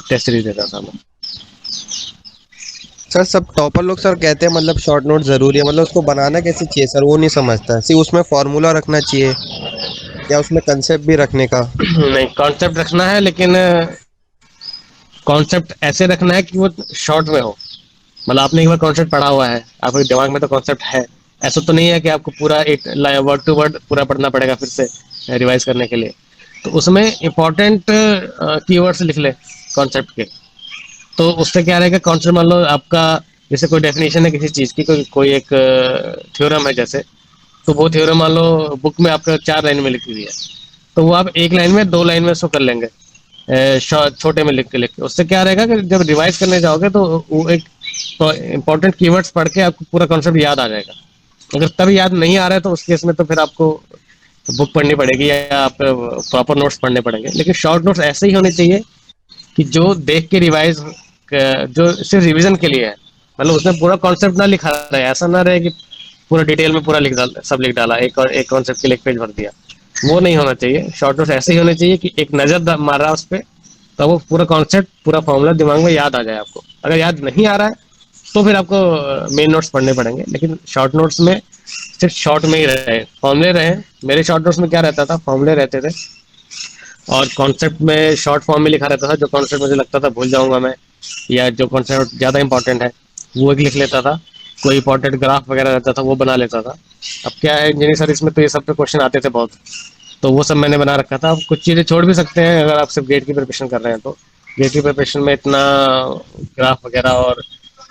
S1: टेस्ट सीरीज देता था मैं।
S8: सर सब टॉपर लोग सर कहते हैं मतलब शॉर्ट नोट जरूरी है, मतलब उसको बनाना कैसे चाहिए सर, वो नहीं समझता है। सिर्फ उसमें फॉर्मूला रखना चाहिए या उसमें कंसेप्ट भी रखने का?
S1: नहीं, कॉन्सेप्ट रखना है लेकिन कॉन्सेप्ट ऐसे रखना है कि वो शॉर्ट में हो। मतलब आपने एक बार कॉन्सेप्ट पढ़ा हुआ है, आपके दिमाग में तो कॉन्सेप्ट है। ऐसा तो नहीं है कि आपको पूरा एक वर्ड टू वर्ड पूरा पढ़ना पड़ेगा फिर से रिवाइज करने के लिए। तो उसमें इंपॉर्टेंट कीवर्ड्स लिख ले कॉन्सेप्ट के। तो उससे क्या रहेगा, कॉन्सेप्ट मान लो आपका जैसे कोई डेफिनेशन है किसी चीज़ की, कोई एक थ्योरम है जैसे, तो वो थ्योरम मान लो बुक में आपका 4 लाइन में लिखी हुई है, तो वो आप 1 लाइन में 2 लाइन में उसको कर लेंगे छोटे में लिख के। उससे क्या रहेगा कि जब रिवाइज करने जाओगे तो वो एक इंपॉर्टेंट कीवर्ड्स पढ़ के आपको पूरा कॉन्सेप्ट याद आ जाएगा। अगर तब याद नहीं आ रहा है तो उस केस में तो फिर आपको बुक पढ़नी पड़ेगी या आप प्रॉपर नोट्स पढ़ने पड़ेंगे। लेकिन शॉर्ट नोट्स ऐसे ही होने चाहिए कि जो देख के रिवाइज, जो सिर्फ रिवीजन के लिए है। मतलब उसमें पूरा कॉन्सेप्ट ना लिखा रहे, ऐसा ना रहे कि पूरा डिटेल में पूरा सब लिख डाला, एक कॉन्सेप्ट के लिए एक पेज भर दिया। वो नहीं होना चाहिए। शॉर्ट नोट्स ऐसे ही होने चाहिए कि एक नज़र मारा उस पर तो वो पूरा कॉन्सेप्ट पूरा फॉर्मूला दिमाग में याद आ जाए आपको। अगर याद नहीं आ रहा है तो फिर आपको मेन नोट्स पढ़ने पड़ेंगे। लेकिन शॉर्ट नोट्स में सिर्फ शॉर्ट में ही रहे, फॉर्मूले रहे। मेरे शॉर्ट नोट्स में क्या रहता था, फॉर्मूले रहते थे और कॉन्सेप्ट में शॉर्ट फॉर्म में लिखा रहता था। जो कॉन्सेप्ट मुझे लगता था भूल जाऊंगा मैं या जो कॉन्सेप्ट ज़्यादा इंपॉर्टेंट है वो एक लिख लेता था। कोई इंपॉर्टेंट ग्राफ वगैरह रहता था वो बना लेता था। अब क्या है, इंजीनियरिंग सर्विस में तो ये सब पे क्वेश्चन आते थे बहुत, तो वो सब मैंने बना रखा था। अब कुछ चीज़ें छोड़ भी सकते हैं अगर आप सिर्फ गेट की प्रिपरेशन कर रहे हैं तो। गेट की प्रिपरेशन में इतना ग्राफ वगैरह और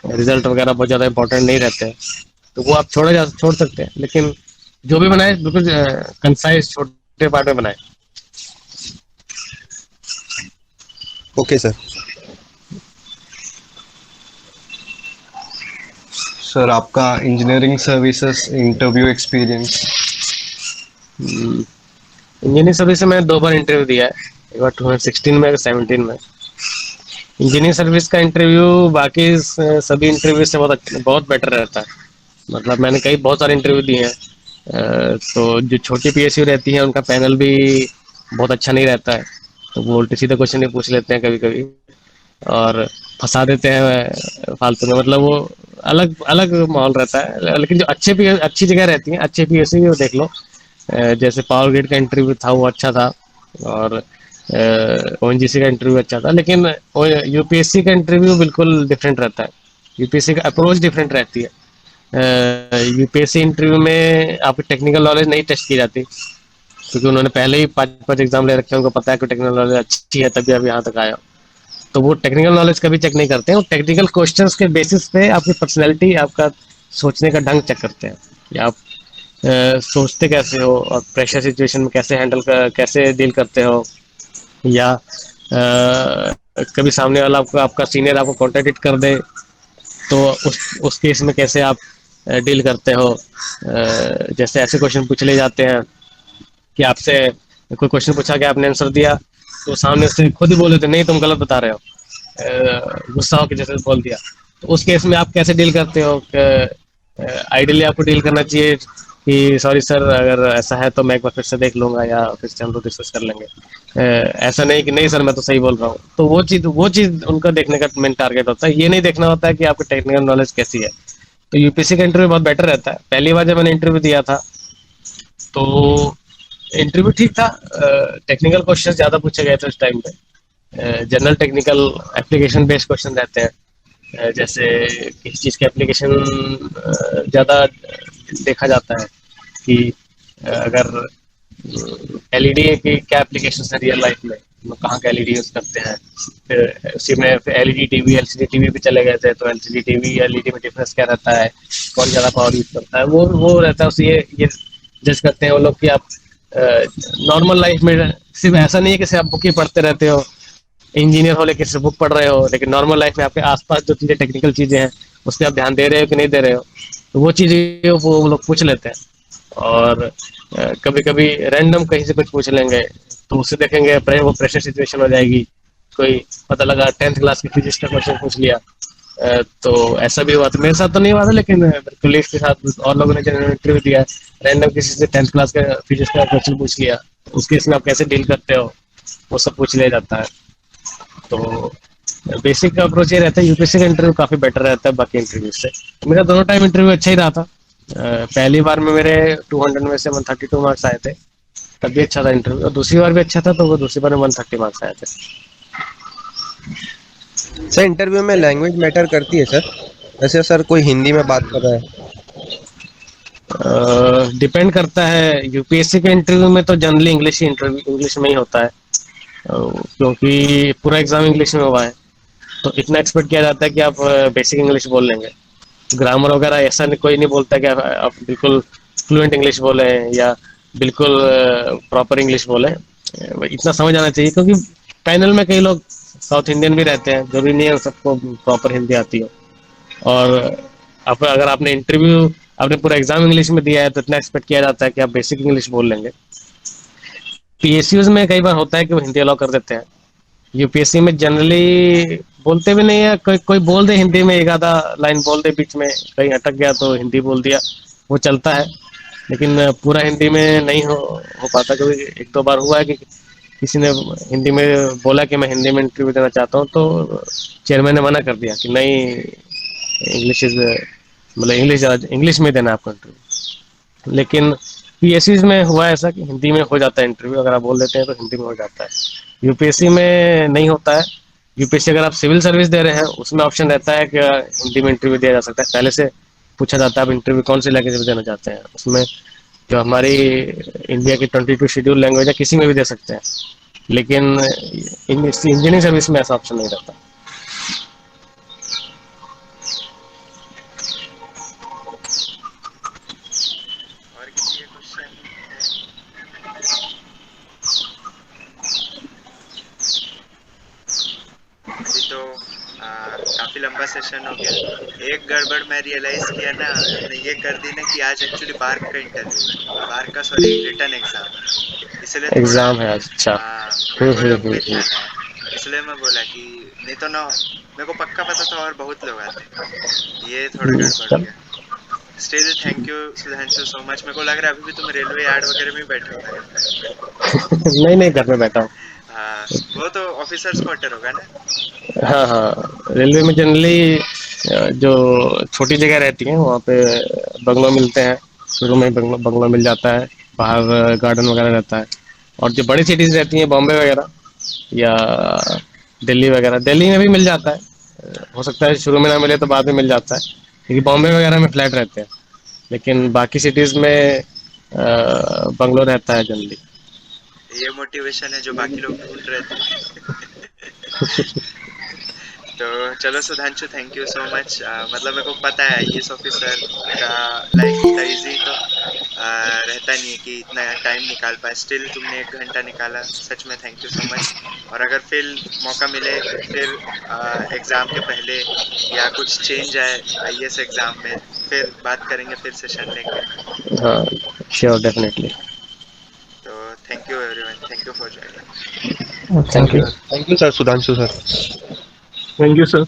S1: रिजल्ट वगैरह बहुत ज़्यादा इंपॉर्टेंट नहीं रहते हैं, तो वो आप छोड़ सकते हैं। लेकिन जो भी बनाए बिल्कुल कंसाइज छोटे पार्ट में बनाए।
S8: Okay sir.
S4: सर आपका engineering services interview experience?
S1: Engineering service में 2 बार इंटरव्यू दिया है, एक बार 2016 में, 17 में। इंजीनियरिंग सर्विस का इंटरव्यू बाकी सभी इंटरव्यू से बहुत बेटर रहता है। मतलब मैंने बहुत सारे इंटरव्यू दिए हैं, तो जो छोटी पीएसयू रहती है उनका पैनल भी बहुत अच्छा नहीं रहता है, तो वो उल्टे सीधे क्वेश्चन ही पूछ लेते हैं कभी कभी और फंसा देते हैं फालतू में। मतलब वो अलग अलग माहौल रहता है। लेकिन जो अच्छी जगह रहती है, अच्छे पीएसयू वो देख लो, जैसे पावर ग्रिड का इंटरव्यू था वो अच्छा था। और ओएनजीसी का इंटरव्यू अच्छा था, लेकिन यूपीएससी का इंटरव्यू बिल्कुल डिफरेंट रहता है। यूपीएससी का अप्रोच डिफरेंट रहती है। यूपीएससी इंटरव्यू में आपकी टेक्निकल नॉलेज नहीं टेस्ट की जाती, क्योंकि उन्होंने पहले ही 5 एग्जाम ले रखे हैं, उनको पता है कि टेक्निकल नॉलेज अच्छी है तभी आप यहाँ तक आए हो। तो वो टेक्निकल नॉलेज कभी चेक नहीं करते हैं, वो टेक्निकल क्वेश्चंस के बेसिस पे आपकी पर्सनैलिटी, आपका सोचने का ढंग चेक करते हैं कि आप सोचते कैसे हो और प्रेशर सिचुएशन में कैसे कैसे डील करते हो, या कभी सामने वाला आपको, आपका सीनियर आपको कॉन्ट्रडिक्ट कर दे तो उस केस में कैसे आप डील करते हो। जैसे ऐसे क्वेश्चन पूछ ले जाते हैं कि आपसे कोई क्वेश्चन पूछा कि आपने आंसर दिया, तो सामने से खुद ही बोल देते नहीं तुम गलत बता रहे हो, गुस्सा हो के जैसे बोल दिया। तो उस केस में आप कैसे डील करते हो? आइडियली आपको डील करना चाहिए कि सॉरी सर, अगर ऐसा है तो मैं एक बार फिर से देख लूंगा या फिर से हम लोग डिस्कस कर लेंगे। ऐसा नहीं कि नहीं सर मैं तो सही बोल रहा हूँ। तो वो चीज़ उनका देखने का मेन टारगेट होता है, ये नहीं देखना होता है कि आपकी टेक्निकल नॉलेज कैसी है। तो यूपीएससी का इंटरव्यू बहुत बेटर रहता है। पहली बार जब मैंने इंटरव्यू दिया था तो इंटरव्यू ठीक था, टेक्निकल क्वेश्चन ज़्यादा पूछे गए थे उस टाइम पे। General technical application based question रहते हैं, जैसे किसी चीज़ के एप्लीकेशन ज़्यादा देखा जाता है कि अगर एलईडी की क्या एप्लीकेशन है रियल लाइफ में, हम लोग कहाँ का एलईडी यूज़ करते हैं। फिर उसी में एलईडी टीवी एलसीडी टीवी भी चले गए थे, तो एलसीडी टीवी एलईडी में डिफरेंस क्या रहता है, कौन ज़्यादा पावर यूज़ करता है, वो रहता है। उसे ये जज करते हैं वो लोग कि आप नॉर्मल लाइफ में सिर्फ ऐसा नहीं है कि सिर्फ आप बुक ही पढ़ते रहते हो, इंजीनियर हो लेकिन सिर्फ बुक पढ़ रहे हो, लेकिन नॉर्मल लाइफ में आपके आसपास जो चीज़ें टेक्निकल चीज़ें हैं उस पर आप ध्यान दे रहे हो कि नहीं दे रहे हो। तो वो चीज़ें वो लोग पूछ लेते हैं। और कभी कभी रैंडम कहीं से कुछ पूछ लेंगे तो उससे देखेंगे वो प्रेशर सिचुएशन हो जाएगी। कोई पता लगा 10th क्लास की फिजिक्स का क्वेश्चन पूछ लिया, तो ऐसा भी हुआ था। मेरे साथ तो नहीं हुआ था, लेकिन कलीग के साथ और लोगों ने जिन्होंने इंटरव्यू दिया, रैंडम किसी से 10th क्लास का फिजिक्स का क्वेश्चन पूछ लिया, उस केस में आप कैसे डील करते हो वो सब पूछ लिया जाता है। तो बेसिक अप्रोच ये रहता है। यूपीएससी का इंटरव्यू काफ़ी बेटर रहता है बाकी इंटरव्यू से। मेरा दोनों टाइम इंटरव्यू अच्छा ही रहा था। पहली बार में मेरे 200 में से 132 मार्क्स आए थे, तब भी अच्छा था इंटरव्यू, और दूसरी बार भी अच्छा था, तो वो दूसरी बार में 130 मार्क्स आए थे।
S8: सर इंटरव्यू में लैंग्वेज मैटर करती है सर? जैसे सर कोई हिंदी में बात कर रहा है।
S1: डिपेंड करता है। यूपीएससी के इंटरव्यू में तो जनरली इंग्लिश में ही होता है, क्योंकि पूरा एग्जाम इंग्लिश में हुआ है, तो इतना एक्सपेक्ट किया जाता है कि आप बेसिक इंग्लिश बोल लेंगे। ग्रामर वगैरह ऐसा कोई नहीं बोलता कि आप बिल्कुल फ्लुएंट इंग्लिश बोले या बिल्कुल प्रॉपर इंग्लिश बोले। इतना समझ आना चाहिए, क्योंकि पैनल में कई लोग साउथ इंडियन भी रहते हैं, जरूरी नहीं है सबको प्रॉपर हिंदी आती हो। और अगर आपने इंटरव्यू आपने पूरा एग्जाम इंग्लिश में दिया है तो इतना एक्सपेक्ट किया जाता है कि आप बेसिक इंग्लिश बोल लेंगे। पीएसयूज में कई बार होता है कि वो हिंदी अलाउ कर देते हैं। यूपीएससी में जनरली बोलते भी नहीं है, कोई बोल दे हिंदी में, एक आधा लाइन बोल दे बीच में, कहीं अटक गया तो हिंदी बोल दिया, वो चलता है। लेकिन पूरा हिंदी में नहीं हो पाता, क्योंकि एक दो बार हुआ है कि किसी ने हिंदी में बोला कि मैं हिंदी में इंटरव्यू देना चाहता हूँ, तो चेयरमैन ने मना कर दिया कि नहीं, इंग्लिश मतलब इंग्लिश में देना आपको इंटरव्यू। लेकिन पीएससीज में हुआ ऐसा कि हिंदी में हो जाता है इंटरव्यू, अगर आप बोल देते हैं तो हिंदी में हो जाता है। यूपीएससी में नहीं होता है। यूपीएससी अगर आप सिविल सर्विस दे रहे हैं उसमें ऑप्शन रहता है कि हिंदी में इंटरव्यू दिया जा सकता है। पहले से पूछा जाता है आप इंटरव्यू कौन सी लैंग्वेज में देना चाहते हैं, उसमें जो हमारी इंडिया की 22 शेड्यूल लैंग्वेज है किसी में भी दे सकते हैं। लेकिन इंजीनियरिंग सर्विस में ऐसा ऑप्शन नहीं रहता।
S5: और किसी का क्वेश्चन है? अभी तो काफी लंबा सेशन हो गया। एक गड़बड़ मैं रियलाइज किया ना, मैंने ये कर दी ना कि आज एक्चुअली बार्क का इंटरव्यू है, बार्क का सॉरी रिटर्न एग्जाम, इसलिए थोड़ा
S1: एग्जाम है, अच्छा।
S5: मेरे को लग में ध्यान है, इसलिए मैं बोला कि नहीं तो ना मेरे को पक्का पता था और बहुत लोग आते, ये थोड़ा गड़बड़ हो गया। Still thank you Sudhanshu so much. मेरे को लग रहा है अभी भी तुम रेलवे यार्ड वगैरह में बैठे हो लगता है।
S1: नहीं, घर में बैठा हूँ।
S5: हाँ, वो तो ऑफिसर्स क्वार्टर होगा ना?
S1: हाँ हाँ, रेलवे में जनरली जो छोटी जगह रहती है वहाँ पे बंगलो मिलते हैं। शुरू में बंगलो मिल जाता है, बाहर गार्डन वगैरह रहता है। और जो बड़ी सिटीज रहती हैं बॉम्बे वगैरह, या दिल्ली वगैरह, दिल्ली में भी मिल जाता है, हो सकता है शुरू में ना मिले तो बाद में मिल जाता है, क्योंकि बॉम्बे वगैरह में फ्लैट रहते हैं, लेकिन बाकी सिटीज़ में बंगलो रहता है जनरली।
S5: ये मोटिवेशन है जो बाकी लोग ढूंढ रहे थे। तो चलो Sudhanshu, thank you so much. मतलब मेरे को पता है आईएएस ऑफिसर का लाइफ इतना इजी तो रहता नहीं है कि इतना टाइम निकाल पाए। स्टिल तुमने 1 घंटा निकाला, सच में थैंक यू सो मच। और अगर फिर मौका मिले फिर एग्ज़ाम के पहले या कुछ चेंज आए आईएएस एग्ज़ाम में, फिर बात करेंगे, फिर सेशन लेंगे।
S1: हाँ, श्योर, डेफिनेटली।
S5: तो thank you everyone, thank you for joining.
S7: Thank you.
S8: Thank you sir, Sudhanshu sir.
S3: Thank you sir.